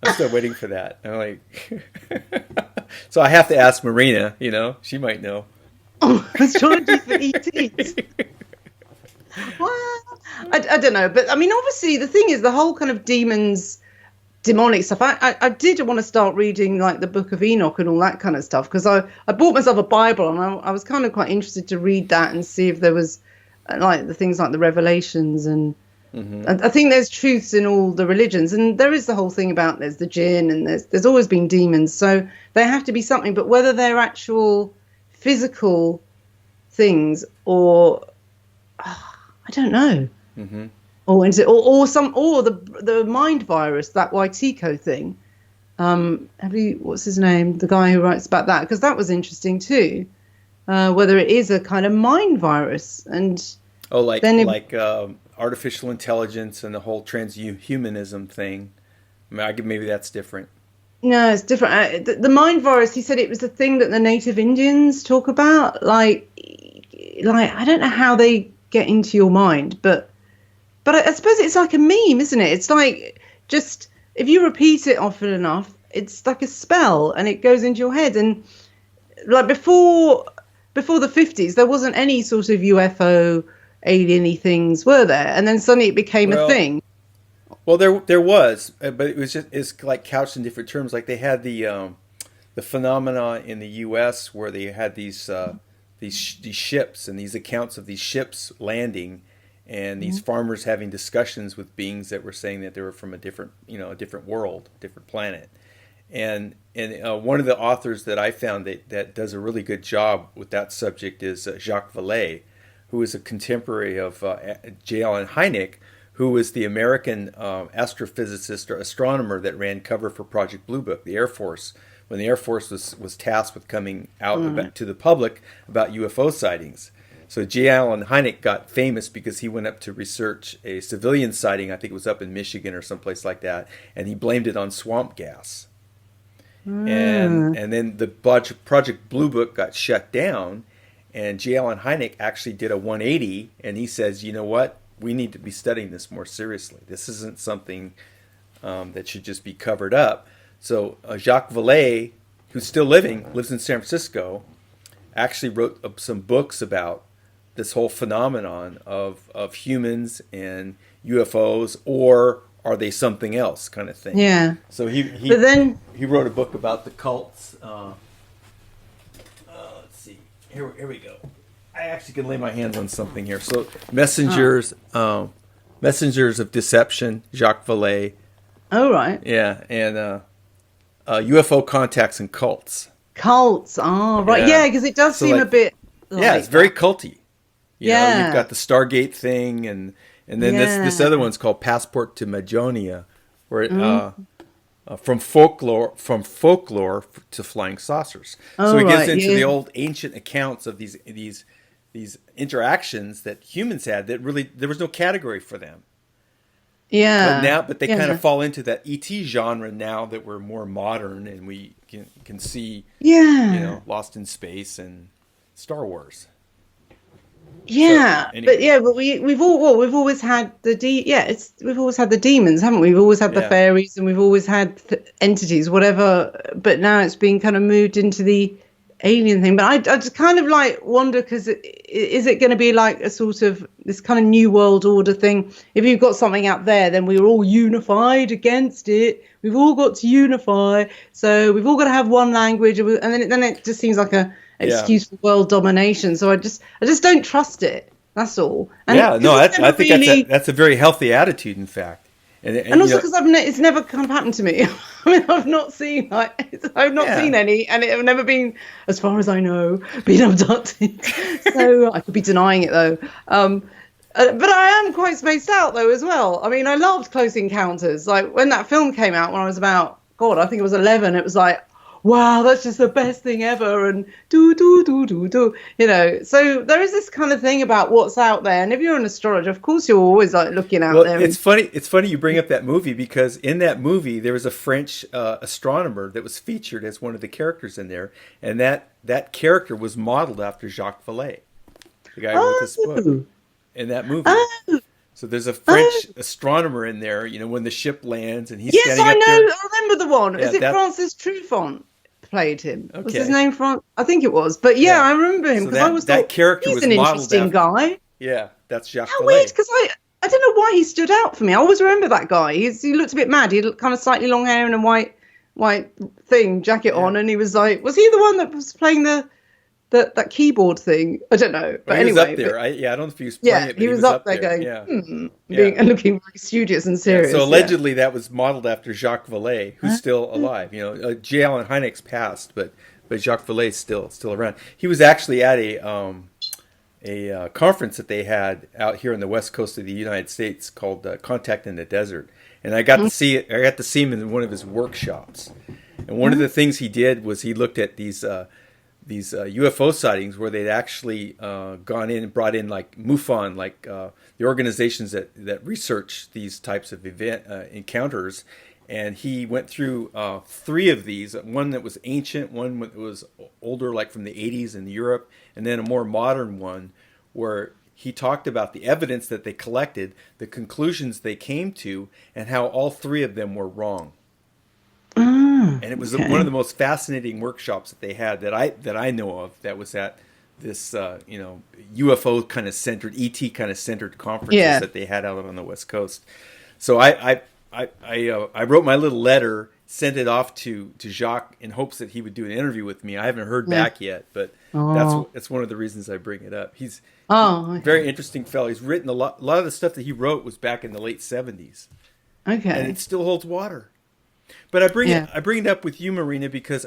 S1: I'm still waiting for that. I'm like, so I have to ask Marina, she might know.
S2: Oh, astrology for ETs. Well, I don't know. But I mean, obviously the thing is the whole kind of demonic stuff. I did want to start reading like the Book of Enoch and all that kind of stuff because I bought myself a Bible and I was kind of quite interested to read that and see if there was like the things like the Revelations and I think there's truths in all the religions, and there is the whole thing about there's the jinn and there's always been demons, so there have to be something. But whether they're actual physical things or I don't know, or the mind virus, that Waitiko thing. What's his name? The guy who writes about that, because that was interesting too. Whether it is a kind of mind virus and
S1: artificial intelligence and the whole transhumanism thing. I mean, maybe that's different.
S2: No, it's different. The mind virus, he said it was the thing that the native Indians talk about. Like I don't know how they get into your mind, but I suppose it's like a meme, isn't it? It's like just if you repeat it often enough, it's like a spell and it goes into your head. And like before the 50s, there wasn't any sort of UFO alien-y things, were there? And then suddenly it became a thing.
S1: Well, there was, but it's like couched in different terms. Like they had the phenomena in the U.S. where they had these ships and these accounts of these ships landing, and these farmers having discussions with beings that were saying that they were from a different world, different planet. And one of the authors that I found that does a really good job with that subject is Jacques Vallee, who is a contemporary of J. Allen Hynek, who was the American astrophysicist or astronomer that ran cover for Project Blue Book, the Air Force, when the Air Force was tasked with coming out to the public about UFO sightings. So J. Allen Hynek got famous because he went up to research a civilian sighting. I think it was up in Michigan or someplace like that, and he blamed it on swamp gas. And then the Project Blue Book got shut down, and J. Allen Hynek actually did a 180, and he says, you know what? We need to be studying this more seriously. This isn't something that should just be covered up. So Jacques Vallee, who's still living, lives in San Francisco, actually wrote some books about this whole phenomenon of humans and UFOs, or are they something else, kind of thing.
S2: Yeah.
S1: So he wrote a book about the cults. Let's see. Here we go. I actually can lay my hands on something here. So messengers of deception, Jacques Vallee.
S2: Oh, right.
S1: Yeah, and UFO contacts and cults.
S2: Cults. Oh, right. Yeah, because it does seem a bit.
S1: Yeah, it's very culty. You know, you've got the Stargate thing, and then this other one's called Passport to Magonia, where it, from folklore to flying saucers. So it gets into the old ancient accounts of these interactions that humans had that really there was no category for them.
S2: Yeah.
S1: But they kind of fall into that ET genre now that we're more modern and we can see, Lost in Space and Star Wars.
S2: Yeah, so, anyway. but we've always had we've always had the demons, haven't we? We've always had the fairies, and we've always had entities, whatever. But now it's been kind of moved into the alien thing. But I just kind of like wonder, because is it going to be like a sort of this kind of new world order thing? If you've got something out there, then we're all unified against it. We've all got to unify, so we've all got to have one language, and then it just seems like a excuse for world domination. So I just don't trust it. That's all. And
S1: I think that's a very healthy attitude, in fact.
S2: And also because it's never kind of happened to me. I mean, I've not seen seen any, and I've never been, as far as I know, been abducted. So I could be denying it though. But I am quite spaced out though as well. I mean, I loved Close Encounters. Like when that film came out when I was about, I think it was 11. It was like, wow, that's just the best thing ever, and do. So there is this kind of thing about what's out there, and if you're an astrologer, of course you're always like looking out there.
S1: It's funny you bring up that movie, because in that movie there was a French astronomer that was featured as one of the characters in there, and that character was modeled after Jacques Vallee, the guy who wrote this book, in that movie. So there's a French astronomer in there, when the ship lands, and he's standing up there.
S2: Yes, I know. I remember the one. Is it Francis Truffaut played him? Okay. Was his name Francis? I think it was. But I remember him, because I always thought
S1: character
S2: he's
S1: was
S2: an interesting guy.
S1: Yeah, that's Jacques
S2: How
S1: Vallee.
S2: weird, because I don't know why he stood out for me. I always remember that guy. He looked a bit mad. He had kind of slightly long hair and a white jacket on, and he was like, was he the one that was playing that keyboard thing? I don't know, but
S1: he
S2: anyway,
S1: was up there. I don't know if he was playing it, but
S2: he was up there going, and looking very studious and serious.
S1: So allegedly that was modeled after Jacques Vallee, who's still alive. J. Allen Hynek's passed, but Jacques Vallee is still around. He was actually at a conference that they had out here on the west coast of the United States called Contact in the Desert, and I got to see it. I got to see him in one of his workshops, and one of the things he did was he looked at these UFO sightings where they'd actually gone in and brought in like MUFON, like the organizations that research these types of encounters. And he went through 3 of these, one that was ancient, one that was older, like from the 80s in Europe, and then a more modern one where he talked about the evidence that they collected, the conclusions they came to, and how all 3 of them were wrong. And it was one of the most fascinating workshops that they had that I know of, that was at this UFO kind of centered, ET kind of centered conferences that they had out on the West Coast. So I wrote my little letter, sent it off to Jacques in hopes that he would do an interview with me. I haven't heard back yet, but that's one of the reasons I bring it up. He's a very interesting fellow. He's written a lot of the stuff that he wrote was back in the late 70s. Okay. And it still holds water. But I bring it up with you, Marina, because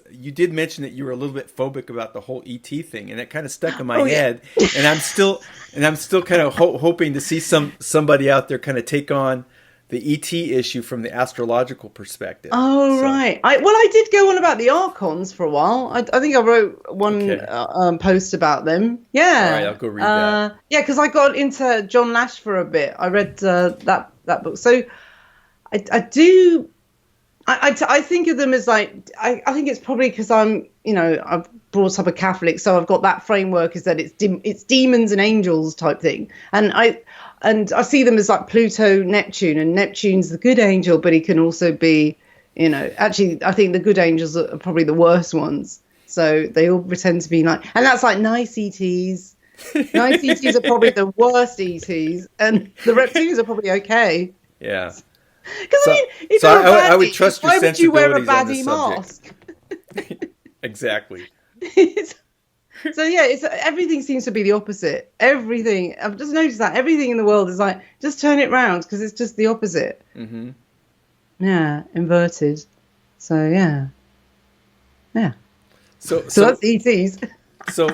S1: you did mention that you were a little bit phobic about the whole ET thing, and it kind of stuck in my head. And I'm still kind of hoping to see somebody out there kind of take on the ET issue from the astrological perspective.
S2: Oh, right. I did go on about the archons for a while. I think I wrote one post about them. Yeah.
S1: All right, I'll go read that.
S2: Yeah, because I got into John Lash for a bit. I read that book. So I think of them as like, I think it's probably because I'm brought up a Catholic, so I've got that framework is that it's demons and angels type thing. And I see them as like Pluto, Neptune, and Neptune's the good angel, but he can also be, actually, I think the good angels are probably the worst ones. So they all pretend to be like, and that's like nice ETs. Nice ETs are probably the worst ETs, and the reptilians are probably okay.
S1: Yeah.
S2: Because if you're
S1: I would trust your sensibilities.
S2: Why would you wear a baddie mask?
S1: Exactly.
S2: So yeah, everything seems to be the opposite. Everything. I've just noticed that everything in the world is like, just turn it round because it's just the opposite. Mm-hmm. Yeah, inverted. So yeah. So that's ETs.
S1: So.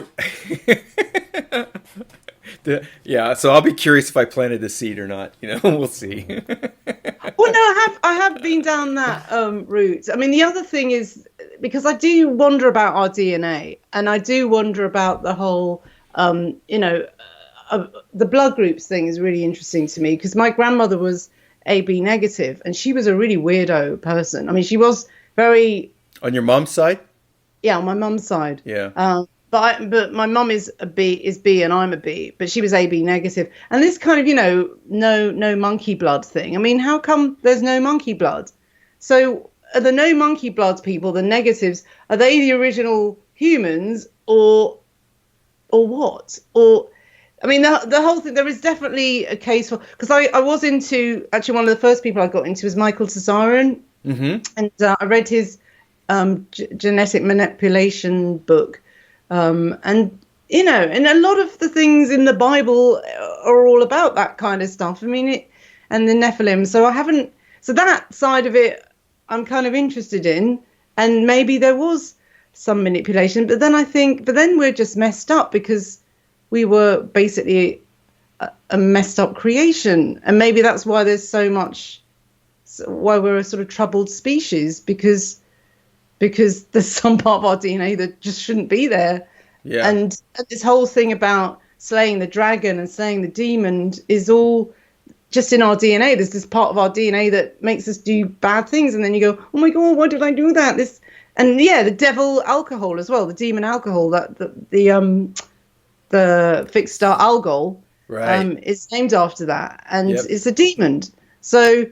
S1: So I'll be curious if I planted a seed or not. We'll see.
S2: Well, no, I have been down that route. I mean, the other thing is, because I do wonder about our DNA, and I do wonder about the whole, the blood groups thing is really interesting to me, because my grandmother was AB negative, and she was a really weirdo person. I mean, she was very... On
S1: your mom's side?
S2: Yeah, on my mum's side.
S1: Yeah.
S2: But my mum is B and I'm a B, but she was AB negative. And this kind of, no monkey blood thing. I mean, how come there's no monkey blood? So are the no monkey blood people, the negatives, are they the original humans or what? Or, I mean, the whole thing, there is definitely a case for, because I was into, actually one of the first people I got into was Michael Tsaran. Mm-hmm. And I read his genetic manipulation book. And a lot of the things in the Bible are all about that kind of stuff. I mean, and the Nephilim. So that side of it, I'm kind of interested in. And maybe there was some manipulation, but then we're just messed up because we were basically a messed up creation. And maybe that's why there's why we're a sort of troubled species, because there's some part of our DNA that just shouldn't be there. Yeah. And this whole thing about slaying the dragon and slaying the demon is all just in our DNA. There's this part of our DNA that makes us do bad things. And then you go, oh my God, why did I do that? The devil alcohol as well, the demon alcohol, the fixed star alcohol, right, is named after that. And it's a demon. So,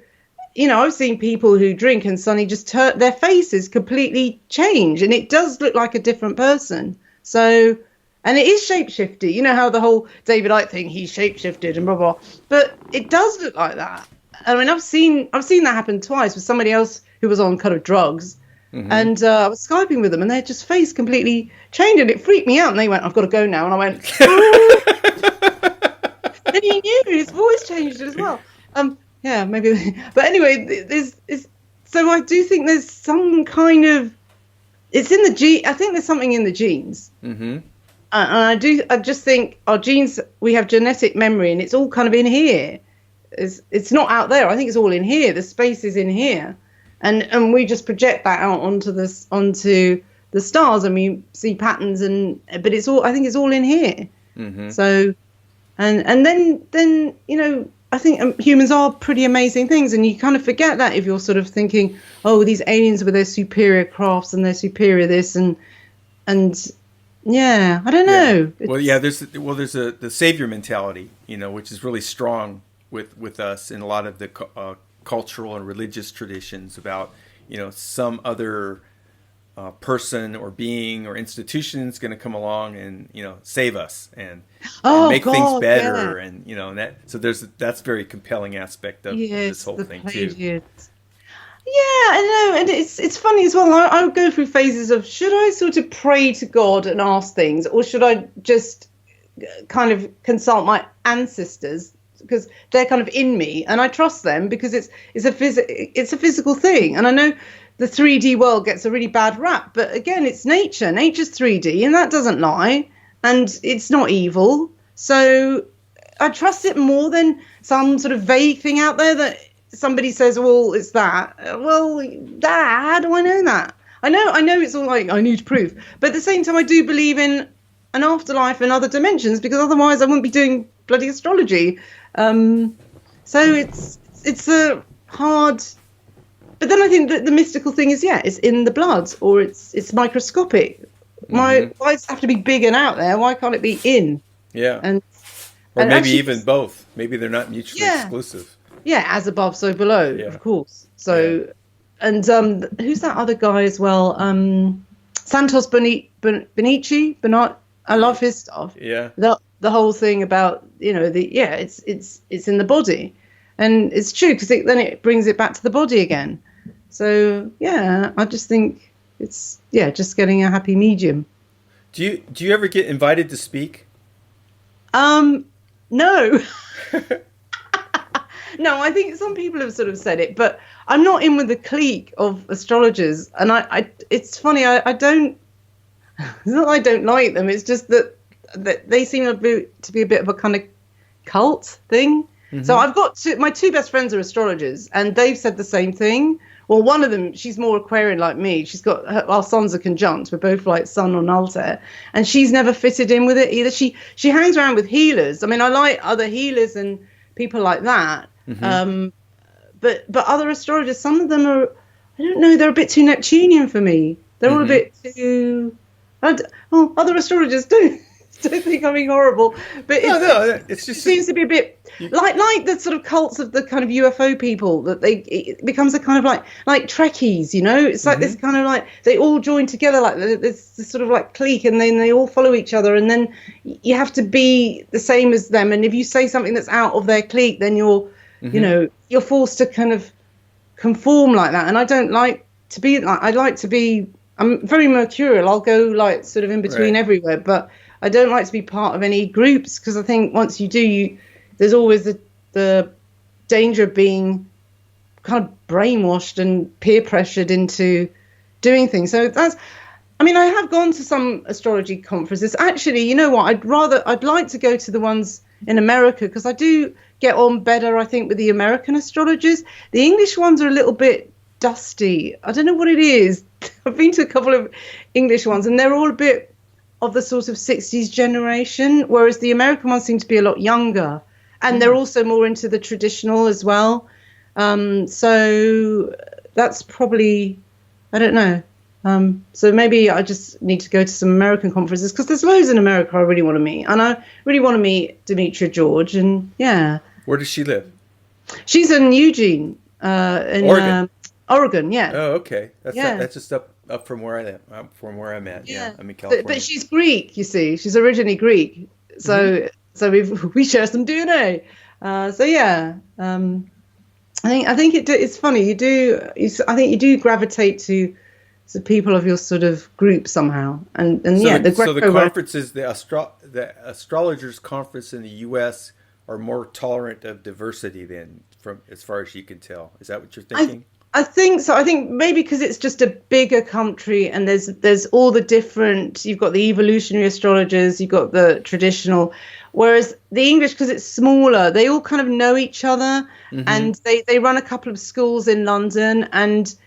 S2: I've seen people who drink and suddenly just their faces completely change, and it does look like a different person. So, and it is shapeshifty. You know how the whole David Icke thing, he shapeshifted and blah, blah, but it does look like that. I mean, I've seen that happen twice with somebody else who was on kind of drugs. Mm-hmm. And I was Skyping with them, and their just face completely changed, and it freaked me out. And they went, I've got to go now. And I went, oh. And he knew his voice changed as well. Yeah, maybe. But anyway, so I do think there's some kind of, it's in the gene. I think there's something in the genes. Mm-hmm. And I just think our genes, we have genetic memory, and it's all kind of in here. It's not out there. I think it's all in here. The space is in here. And we just project that out onto the stars, and we see patterns, but it's all, I think it's all in here. Mm-hmm. So, and then I think humans are pretty amazing things, and you kind of forget that if you're sort of thinking, oh, these aliens with their superior crafts and their superior this and yeah, I don't know.
S1: Yeah. There's the savior mentality, which is really strong with us in a lot of the cultural and religious traditions about some other person or being or institution is going to come along and save us and make things better, and that. So that's very compelling aspect of this whole thing too.
S2: Yeah, I know, and it's funny as well. I would go through phases of, should I sort of pray to God and ask things, or should I just kind of consult my ancestors, because they're kind of in me and I trust them, because it's a physical thing. And I know the 3D world gets a really bad rap, but again, it's nature. Nature's 3D, and that doesn't lie, and it's not evil. So I trust it more than some sort of vague thing out there that somebody says, well, it's that. Well, how do I know that? I know it's all like, I need proof. But at the same time, I do believe in an afterlife and other dimensions, because otherwise I wouldn't be doing bloody astrology. So it's a hard... But then I think that the mystical thing is, it's in the blood, or it's microscopic. Why does it have to be big and out there? Why can't it be in?
S1: Yeah.
S2: And
S1: or maybe
S2: actually,
S1: even both. Maybe they're not mutually exclusive.
S2: Yeah, as above, so below, of course. So, and who's that other guy as well? Santos Benici. I love his stuff.
S1: Yeah.
S2: The whole thing about, it's in the body, and it's true, because then it brings it back to the body again. So I just think it's just getting a happy medium.
S1: Do you ever get invited to speak?
S2: No. No, I think some people have sort of said it, but I'm not in with the clique of astrologers, and it's funny, I don't, it's not that I don't like them, it's just that they seem to be a bit of a kind of cult thing. Mm-hmm. So I've got my two best friends are astrologers, and they've said the same thing. Well, one of them, she's more Aquarian like me. She's got our suns are conjunct. We're both like Sun on Altair, and she's never fitted in with it either. She hangs around with healers. I mean, I like other healers and people like that. Mm-hmm. But other astrologers, some of them are, I don't know, they're a bit too Neptunian for me. They're all a bit too. Other astrologers don't think I'm being horrible, but it seems to be a bit like the sort of cults of the kind of UFO people, that it becomes a kind of like Trekkies, It's like this kind of like they all join together, like this sort of like clique, and then they all follow each other, and then you have to be the same as them, and if you say something that's out of their clique, then you're you're forced to kind of conform like that. And I don't like to be like, I like to be, I'm very mercurial. I'll go like sort of in between everywhere, but I don't like to be part of any groups, because I think once you do, there's always the danger of being kind of brainwashed and peer pressured into doing things. So I have gone to some astrology conferences. Actually, you know what? I'd like to go to the ones in America, because I do get on better, I think, with the American astrologers. The English ones are a little bit dusty. I don't know what it is. I've been to a couple of English ones, and they're all a bit of the sort of 60s generation, whereas the American ones seem to be a lot younger, and they're also more into the traditional as well. So that's probably, I don't know. So maybe I just need to go to some American conferences, because there's loads in America I really want to meet, and I really want to meet Demetria George. And
S1: where does she live?
S2: She's in Eugene, in
S1: Oregon.
S2: Oregon, yeah.
S1: Oh, okay. That's just up from where I'm at. Yeah, I'm in California.
S2: But she's Greek, you see. She's originally Greek, so we share some DNA. I think it's funny. I think you do gravitate to people of your sort of group somehow, and
S1: the conferences, the astrologers conference in the U.S. are more tolerant of diversity than, from as far as you can tell. Is that what you're thinking?
S2: I think so. I think maybe because it's just a bigger country, and there's all the different. You've got the evolutionary astrologers, you've got the traditional, whereas the English, because it's smaller, they all kind of know each other, and they run a couple of schools in London, and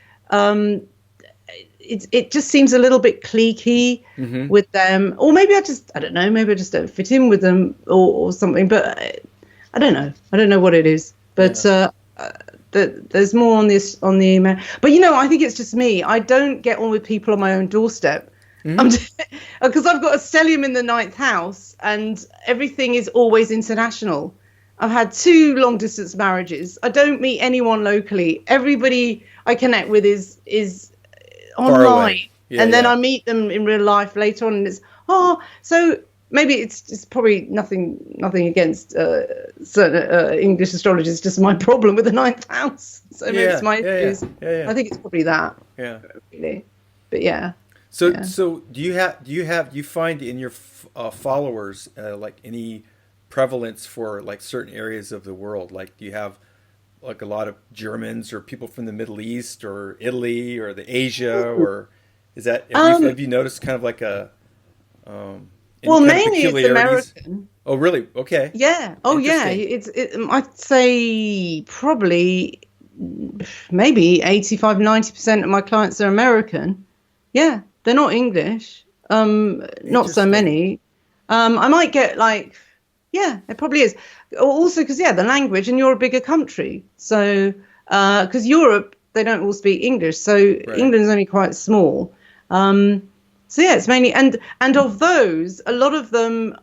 S2: it just seems a little bit cliquey with them, or maybe I don't know, maybe I just don't fit in with them or something. But I don't know what it is. But there's more on the. But I think it's just me. I don't get on with people on my own doorstep, because I've got a stellium in the 9th house, and everything is always international. I've had 2 long distance marriages. I don't meet anyone locally. Everybody I connect with is online, and then I meet them in real life later on, and it's so maybe it's probably nothing against certain English astrologers. It's just my problem with the 9th house. So maybe it's my issues. I think it's probably that. Yeah, really. But
S1: So do you find in your followers like any prevalence for like certain areas of the world? Like, do you have like a lot of Germans or people from the Middle East or Italy or the Asia, or is that have you noticed kind of like a
S2: mainly it's American.
S1: Oh really? Okay.
S2: Yeah. Oh yeah. I'd say probably maybe 85, 90% of my clients are American. Yeah, they're not English. Not so many. I might get like, yeah, it probably is. Also, because, yeah, the language, and you're a bigger country. So, because Europe, they don't all speak English. So England's only quite small. So, yeah, it's mainly, and of those, a lot of them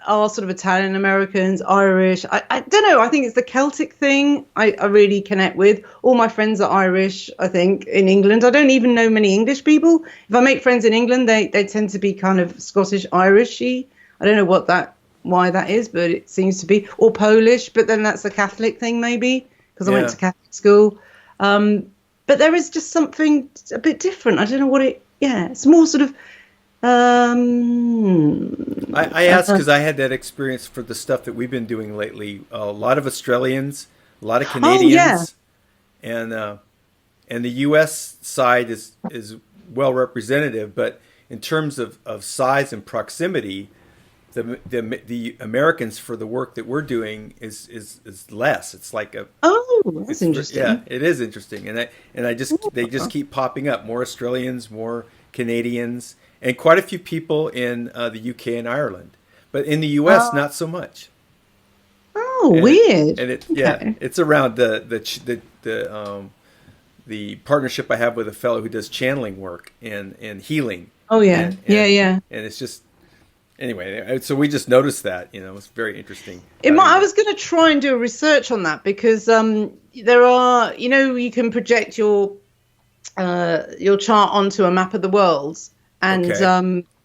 S2: are sort of Italian Americans, Irish. I don't know. I think it's the Celtic thing I really connect with. All my friends are Irish, I think, in England. I don't even know many English people. If I make friends in England, they tend to be kind of Scottish, Irishy. I don't know why that is, but it seems to be. Or Polish, but then that's a Catholic thing maybe, because I went to Catholic school. But there is just something a bit different. I don't know what it's more sort of... I
S1: asked because I had that experience for the stuff that we've been doing lately. A lot of Australians, a lot of Canadians, and the U.S. side is well representative. But in terms of size and proximity, the Americans for the work that we're doing is less. It's like
S2: that's interesting.
S1: Yeah, it is interesting, and they just keep popping up. More Australians, more Canadians. And quite a few people in the UK and Ireland, but in the US, not so much.
S2: Weird.
S1: And it's around the partnership I have with a fellow who does channeling work and healing.
S2: Oh yeah,
S1: and it's just anyway. So we just noticed that, it's very interesting.
S2: I was going to try and do a research on that because there are, you can project your chart onto a map of the world. And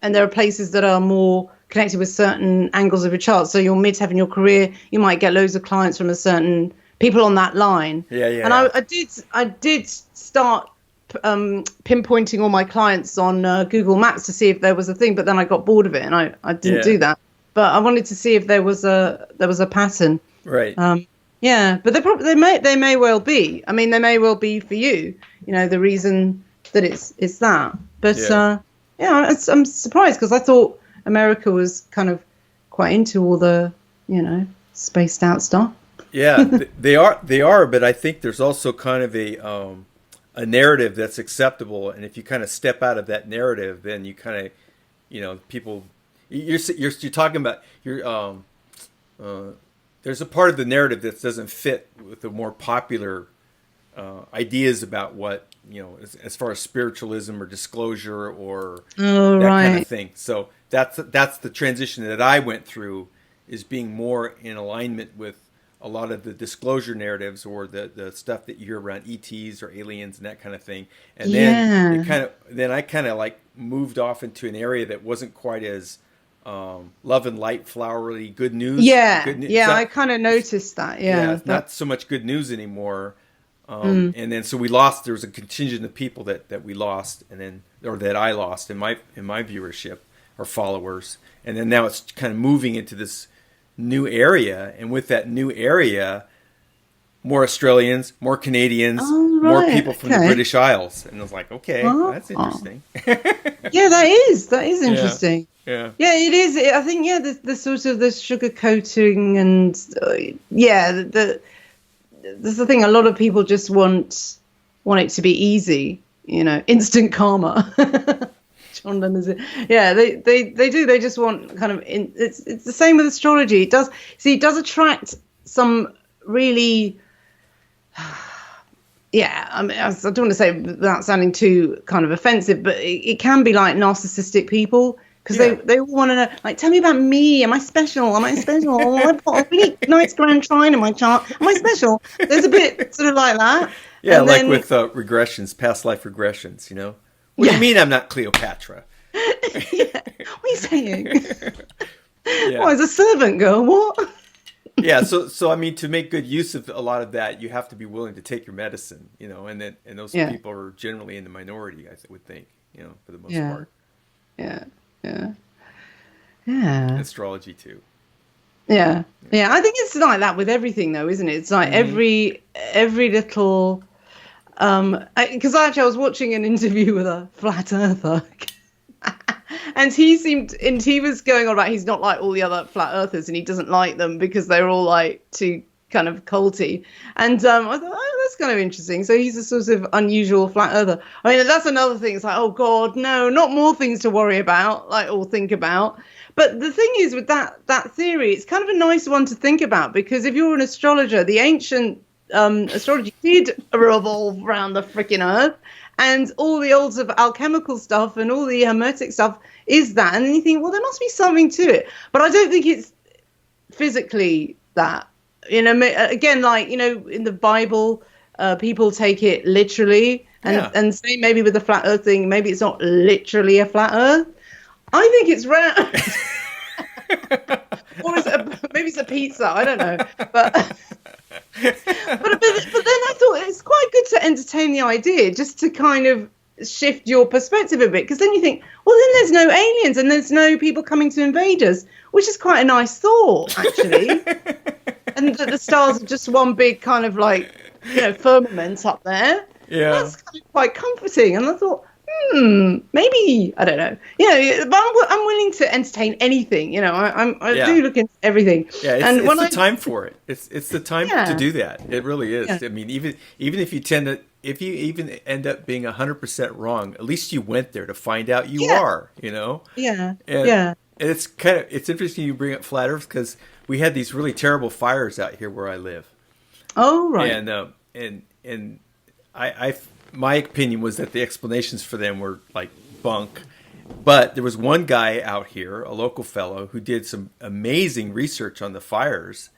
S2: there are places that are more connected with certain angles of your chart. So your mid-heaven, in your career, you might get loads of clients from a certain people on that line. And I did start pinpointing all my clients on Google Maps to see if there was a thing, but then I got bored of it and I didn't do that. But I wanted to see if there was a pattern.
S1: Right.
S2: But they may well be. I mean, they may well be for you. The reason that it's that. But I'm surprised because I thought America was kind of quite into all the, spaced out stuff.
S1: Yeah, they are. But I think there's also kind of a narrative that's acceptable. And if you kind of step out of that narrative, then you kind of, people, you're talking about, there's a part of the narrative that doesn't fit with the more popular ideas about what, as far as spiritualism or disclosure or kind of thing. So that's the transition that I went through, is being more in alignment with a lot of the disclosure narratives or the stuff that you hear around ETs or aliens and that kind of thing. And then I kind of like moved off into an area that wasn't quite as love and light, flowery, good news.
S2: I kind of noticed that.
S1: It's not so much good news anymore. And then so there was a contingent of people that we lost, or that I lost in my viewership or followers, and then now it's kind of moving into this new area, and with that new area, more Australians, more Canadians, more people from the British Isles, and I was like, that's interesting.
S2: that is interesting.
S1: Yeah,
S2: it is. I think the sort of the sugar coating and That's the thing. A lot of people just want it to be easy, instant karma. John Lennon's it. Yeah, they do. They just want kind of. It's the same with astrology. It does attract some really. I mean, I don't want to say without sounding too kind of offensive, but it can be like narcissistic people. Because they all want to know, like, tell me about me. Am I special? I've got a really nice grand trine in my chart. Am I special? There's a bit sort of like that.
S1: Yeah, and like with regressions, past life regressions, What do you mean I'm not Cleopatra?
S2: What are you saying? As a servant girl, what?
S1: So I mean, to make good use of a lot of that, you have to be willing to take your medicine, and those people are generally in the minority, I would think, for the most part. Yeah. Astrology too.
S2: Yeah. I think it's like that with everything, though, isn't it? It's like every little. Because actually, I was watching an interview with a flat earther, and he was going on about he's not like all the other flat earthers, and he doesn't like them because they're all like too kind of culty. And I thought, oh, that's kind of interesting. So he's a sort of unusual flat earther. I mean, that's another thing. It's like, oh God, no, not more things to worry about, like, or think about. But the thing is with that theory, it's kind of a nice one to think about, because if you're an astrologer, the ancient astrology did revolve around the freaking earth, and all the old sort of alchemical stuff and all the hermetic stuff is that. And then you think, well, there must be something to it. But I don't think it's physically that. You know, again, like, you know, in the Bible, people take it literally, and say maybe with the flat earth thing, maybe it's not literally a flat earth. I think it's round. Or maybe it's a pizza. I don't know. But then I thought it's quite good to entertain the idea, just to kind of shift your perspective a bit. Because then you think, well, then there's no aliens and there's no people coming to invade us, which is quite a nice thought, actually. And that the stars are just one big kind of like, you know, firmament up there. Yeah. That's kind of quite comforting. And I thought, maybe, I don't know, you know, but I'm willing to entertain anything, you know. I do look into everything. Yeah,
S1: it's the time for it. It's the time to do that. It really is. Yeah. I mean, even if you even end up being 100% wrong, at least you went there to find out you are, you know. Yeah. And it's interesting you bring up flat Earth, because we had these really terrible fires out here where I live. Oh, right. And I my opinion was that the explanations for them were like bunk. But there was one guy out here, a local fellow, who did some amazing research on the fires,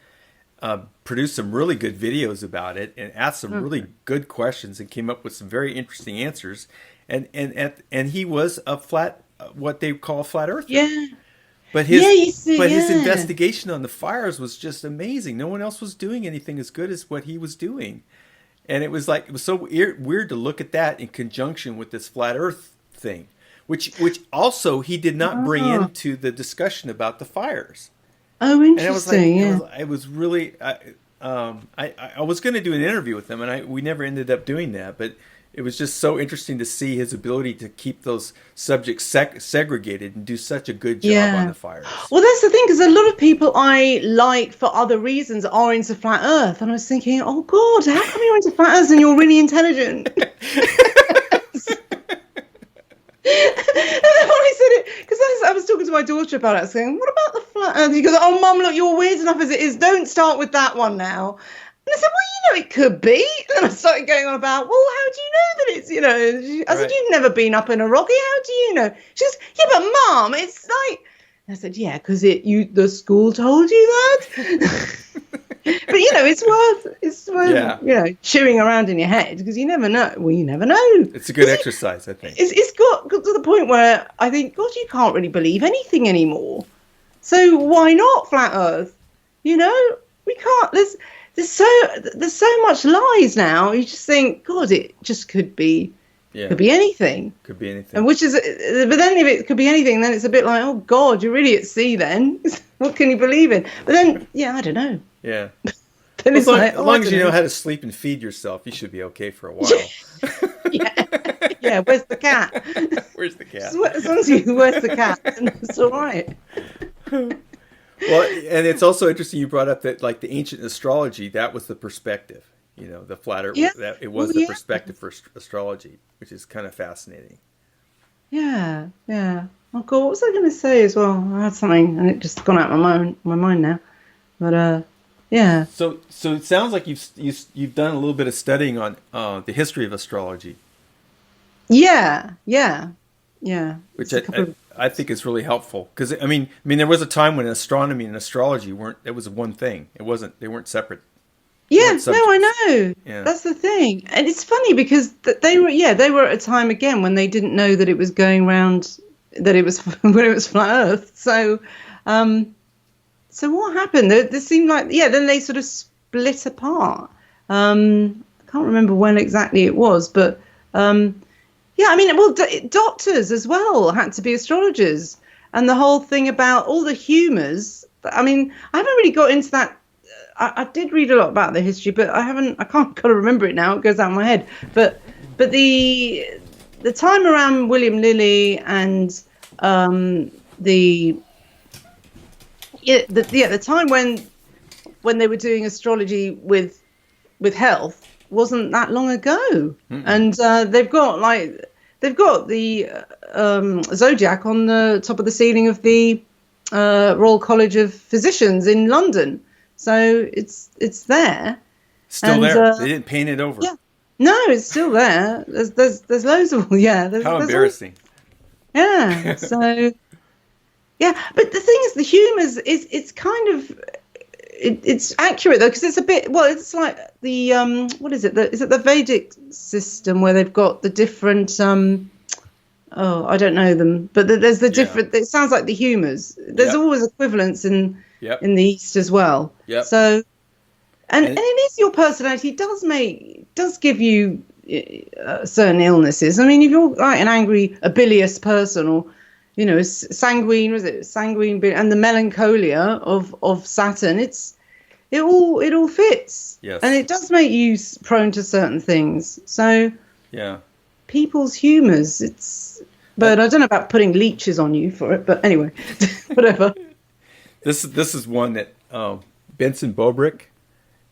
S1: produced some really good videos about it, and asked some really good questions, and came up with some very interesting answers. And he was a what they call a flat earther. Yeah. But his investigation on the fires was just amazing. No one else was doing anything as good as what he was doing. And it was so weird to look at that in conjunction with this flat Earth thing, which also he did not bring into the discussion about the fires. Oh, interesting. It was really. I was going to do an interview with him, and we never ended up doing that. But it was just so interesting to see his ability to keep those subjects segregated and do such a good job on the fires.
S2: Well, that's the thing, because a lot of people I like for other reasons are into flat Earth, and I was thinking, oh God, how come you're into flat Earth and you're really intelligent? And then when I said it, because I was talking to my daughter about it, saying, what about the flat Earth? He goes, oh Mum, look, you're weird enough as it is. Don't start with that one now. And I said, well, you know, it could be. And I started going on about, well, how do you know that it's, you know, I said, you've never been up in a rocky. How do you know? She goes, yeah, but Mum, it's like, I said, yeah, because the school told you that. But, you know, it's worth, you know, chewing around in your head, because you never know. Well, you never know.
S1: It's a good exercise, I think.
S2: It's got to the point where I think, God, you can't really believe anything anymore. So why not flat Earth? You know, we can't, there's so much lies now. You just think, God, it just could be anything.
S1: Could be anything.
S2: And but then if it could be anything, then it's a bit like, oh God, you're really at sea then. What can you believe in? But then, I don't know. Yeah.
S1: Then as long as you know how to sleep and feed yourself, you should be okay for a while.
S2: Yeah. Where's the cat?
S1: Where's the cat?
S2: As long as where's the cat, then it's all right.
S1: Well, and it's also interesting you brought up that, like, the ancient astrology, that was the perspective, you know, the flat Earth, that it was the perspective for astrology, which is kind of fascinating. Yeah. Oh God, what was I going to say as well? I had something and it just gone out of my mind now. But yeah. So it sounds like you've done a little bit of studying on the history of astrology. Yeah. Which I think is really helpful, because I mean there was a time when astronomy and astrology it was one thing. They weren't separate. Yeah, no, I know. Yeah. That's the thing, and it's funny because they were at a time again when they didn't know that it was going round, that it was when it was flat Earth. So, so what happened? There seemed like then they sort of split apart. I can't remember when exactly it was, but. Yeah, I mean, well, doctors as well had to be astrologers, and the whole thing about all the humours. I mean, I haven't really got into that. I did read a lot about the history, but I can't kind of remember it now. It goes out of my head. But the time around William Lilly and the time when
S2: when they were doing astrology with health wasn't that long ago. And they've got the zodiac on the top of the ceiling of the Royal College of Physicians in London. So it's there.
S1: Still there. They didn't paint it over.
S2: Yeah. No, it's still there. There's loads of them. Yeah.
S1: How embarrassing.
S2: Yeah. So, yeah. But the thing is, the humours it's kind of it's accurate though, because it's a bit. Well, it's like the what is it? Is it the Vedic system where they've got the different I don't know them, but there's the different. It sounds like the humours. There's always equivalents in the East as well. Yeah. So. And it is your personality. It does give you certain illnesses. I mean, if you're like an angry, a bilious person, or sanguine, and the melancholia of Saturn, it all fits.
S1: Yes.
S2: And it does make you prone to certain things. So
S1: yeah,
S2: people's humours. But I don't know about putting leeches on you for it. But anyway, whatever.
S1: This is one that Benson Bobrick.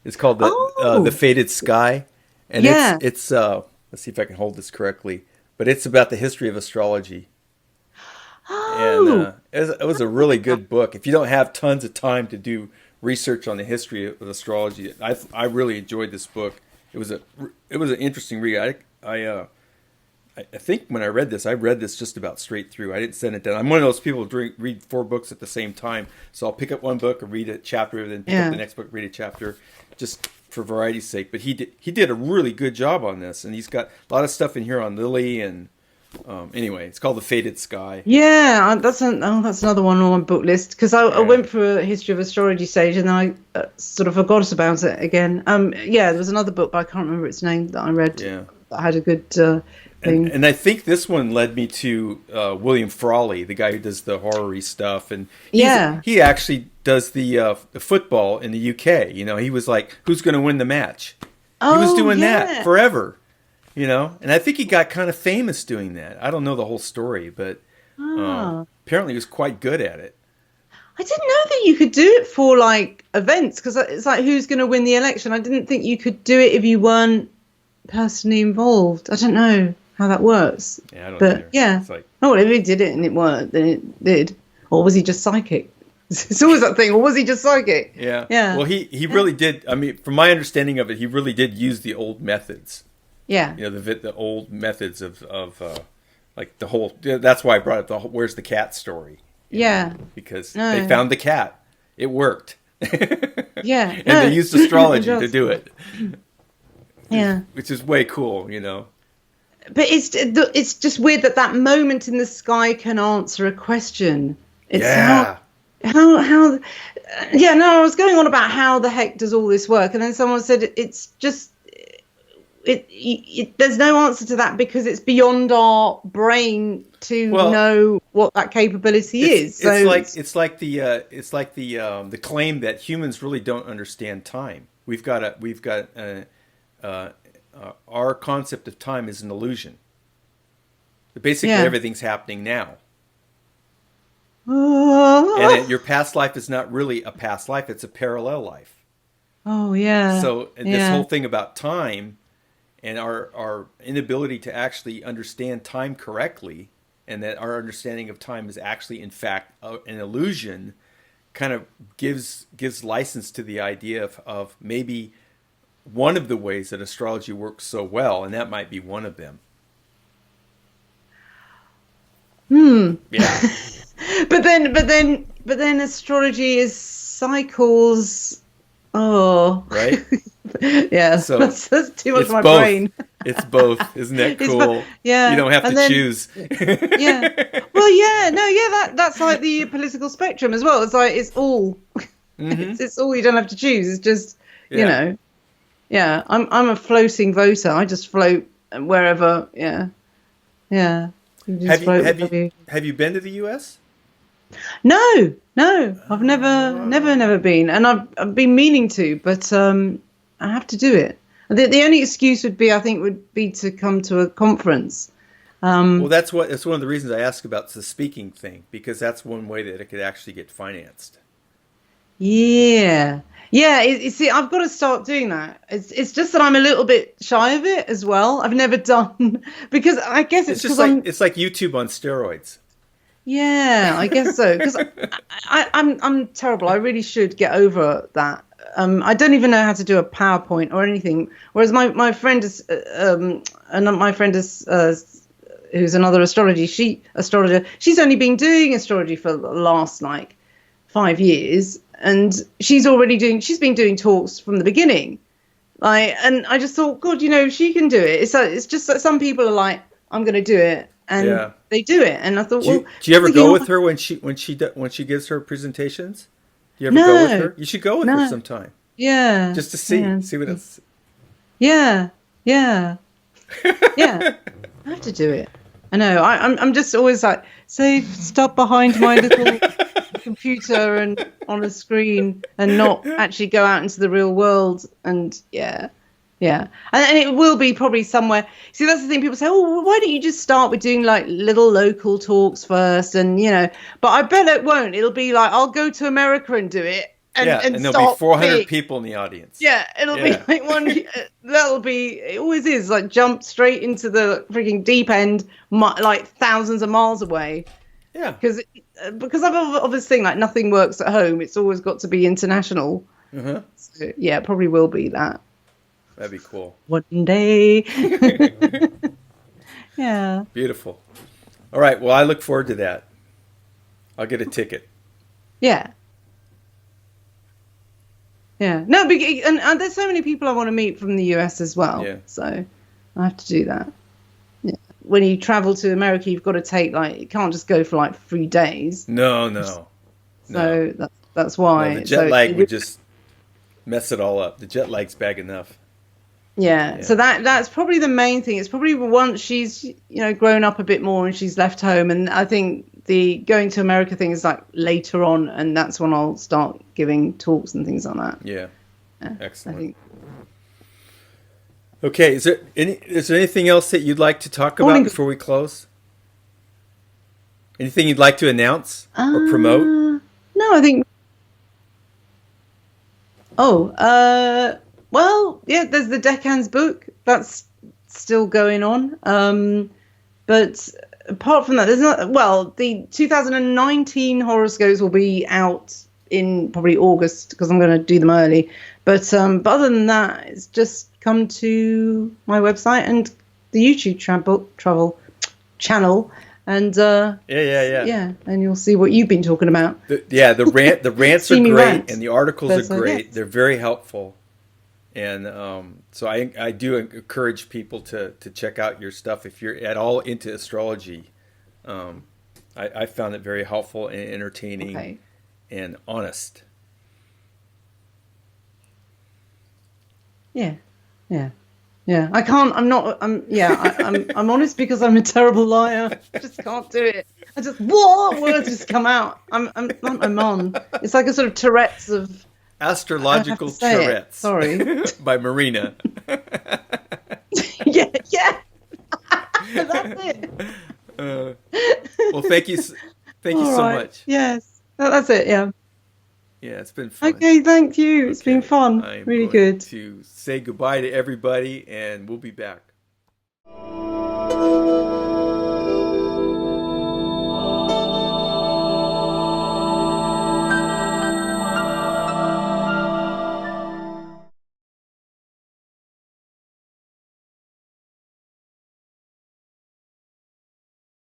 S1: It's called the Faded Sky, and it's let's see if I can hold this correctly, but it's about the history of astrology. And it was a really good book. If you don't have tons of time to do research on the history of astrology, I really enjoyed this book. It was an interesting read. I think when I read this just about straight through. I didn't send it down. I'm one of those people who read 4 books at the same time. So I'll pick up one book and read a chapter, then pick up the next book, read a chapter, just for variety's sake. But he did a really good job on this, and he's got a lot of stuff in here on Lily and anyway, it's called The Faded Sky. Yeah,
S2: that's another one on my book list, because I went through a history of astrology stage and then I sort of forgot about it again. There was another book, but I can't remember its name, that I read.
S1: Yeah,
S2: that had a good.
S1: And I think this one led me to William Frawley, the guy who does the Horary stuff, and he actually does the football in the UK. He was like, "Who's going to win the match?" He was doing that forever, And I think he got kind of famous doing that. I don't know the whole story, but apparently he was quite good at it.
S2: I didn't know that you could do it for like events, because it's like, who's going to win the election? I didn't think you could do it if you weren't personally involved. I don't know how that works.
S1: Yeah, I don't know.
S2: Yeah. It's like, if he did it and it worked, then it did. Or was he just psychic? It's always that thing. Or was he just psychic?
S1: Yeah. Yeah. Well, he really did. I mean, from my understanding of it, he really did use the old methods.
S2: Yeah.
S1: The old methods of like the whole. That's why I brought up the "Where's the cat" story. Because they found the cat. It worked.
S2: Yeah.
S1: And they used astrology to do it.
S2: Yeah.
S1: Which is way cool,
S2: But it's just weird that moment in the sky can answer a question. It's how I was going on about how the heck does all this work, and then someone said it's just there's no answer to that, because it's beyond our brain to know what that capability is. So
S1: it's like the claim that humans really don't understand time. We've got our concept of time is an illusion. Basically, everything's happening now. And your past life is not really a past life, it's a parallel life.
S2: Oh, yeah.
S1: So this whole thing about time and our inability to actually understand time correctly, and that our understanding of time is actually, in fact, an illusion, kind of gives license to the idea of maybe one of the ways that astrology works so well, and that might be one of them. Yeah.
S2: but then astrology is cycles. Oh.
S1: Right?
S2: Yeah.
S1: So
S2: that's too much for my
S1: both.
S2: brain.
S1: It's both. Isn't that cool?
S2: Yeah.
S1: You don't have to choose.
S2: Yeah. Well, yeah. No, yeah, that's like the political spectrum as well. It's like it's all it's all, you don't have to choose. It's just Yeah, I'm a floating voter. I just float wherever. Yeah.
S1: Have you been to the U.S.?
S2: No. I've never been, and I've been meaning to, but I have to do it. The only excuse would be to come to a conference.
S1: Well, that's one of the reasons I asked about the speaking thing, because that's one way that it could actually get financed.
S2: Yeah. Yeah, you see, I've got to start doing that. It's just that I'm a little bit shy of it as well. I've never done because I guess it's because
S1: it's like YouTube on steroids.
S2: Yeah, I guess so. Because I'm terrible. I really should get over that. I don't even know how to do a PowerPoint or anything. Whereas my friend is, who's another astrologer. She's only been doing astrology for the last like 5 years, and she's been doing talks from the beginning. And I just thought, God, she can do it. It's just that some people are like, I'm going to do it. And they do it, and I thought,
S1: do you ever go with her when she gives her presentations? Do you ever go with her? You should go with her sometime.
S2: Yeah,
S1: just to see what it's.
S2: Yeah. I have to do it. I know. I'm just always like stuck behind my little computer and on a screen, and not actually go out into the real world. And yeah, and it will be probably somewhere. See, that's the thing. People say, "Oh, why don't you just start with doing like little local talks first?" And but I bet it won't. It'll be like I'll go to America and do it, and
S1: there'll be 400 people in the audience.
S2: Yeah, it'll be like one. That'll be. It always is like jump straight into the freaking deep end, like thousands of miles away.
S1: Yeah,
S2: because I've obviously like nothing works at home. It's always got to be international.
S1: Uh-huh.
S2: So, yeah, it probably will be that.
S1: That'd be cool.
S2: One day. Yeah.
S1: Beautiful. All right. Well, I look forward to that. I'll get a ticket.
S2: Yeah. Yeah. No, and there's so many people I want to meet from the US as well. Yeah. So I have to do that. Yeah. When you travel to America, you've got to take you can't just go for like 3 days.
S1: No.
S2: So that's why.
S1: The jet lag would just mess it all up. The jet lag's bad enough.
S2: Yeah, so that's probably the main thing. It's probably once she's grown up a bit more and she's left home, and I think the going to America thing is like later on, and that's when I'll start giving talks and things like that.
S1: Yeah. Excellent. Okay, is there anything else that you'd like to talk about before we close? Anything you'd like to announce or promote?
S2: No, I think. Well, yeah, there's the Decans book that's still going on. But apart from that, there's not. Well, the 2019 horoscopes will be out in probably August because I'm going to do them early. But other than that, it's just come to my website and the YouTube travel channel, and and you'll see what you've been talking about.
S1: The rants are great, and the articles are great.
S2: Yes.
S1: They're very helpful. And so I do encourage people to check out your stuff if you're at all into astrology. I found it very helpful and entertaining and honest.
S2: Yeah. I can't. I'm honest because I'm a terrible liar. I just can't do it. Words just come out. I'm like my mum. It's like a sort of Tourette's of.
S1: Astrological Tourette's.
S2: Sorry.
S1: By Marina.
S2: yeah. That's it.
S1: Well, thank you so much.
S2: Yes. That's it, yeah.
S1: Yeah, it's been fun.
S2: Okay, thank you. It's been fun.
S1: I'm
S2: really
S1: going
S2: good.
S1: to say goodbye to everybody, and we'll be back.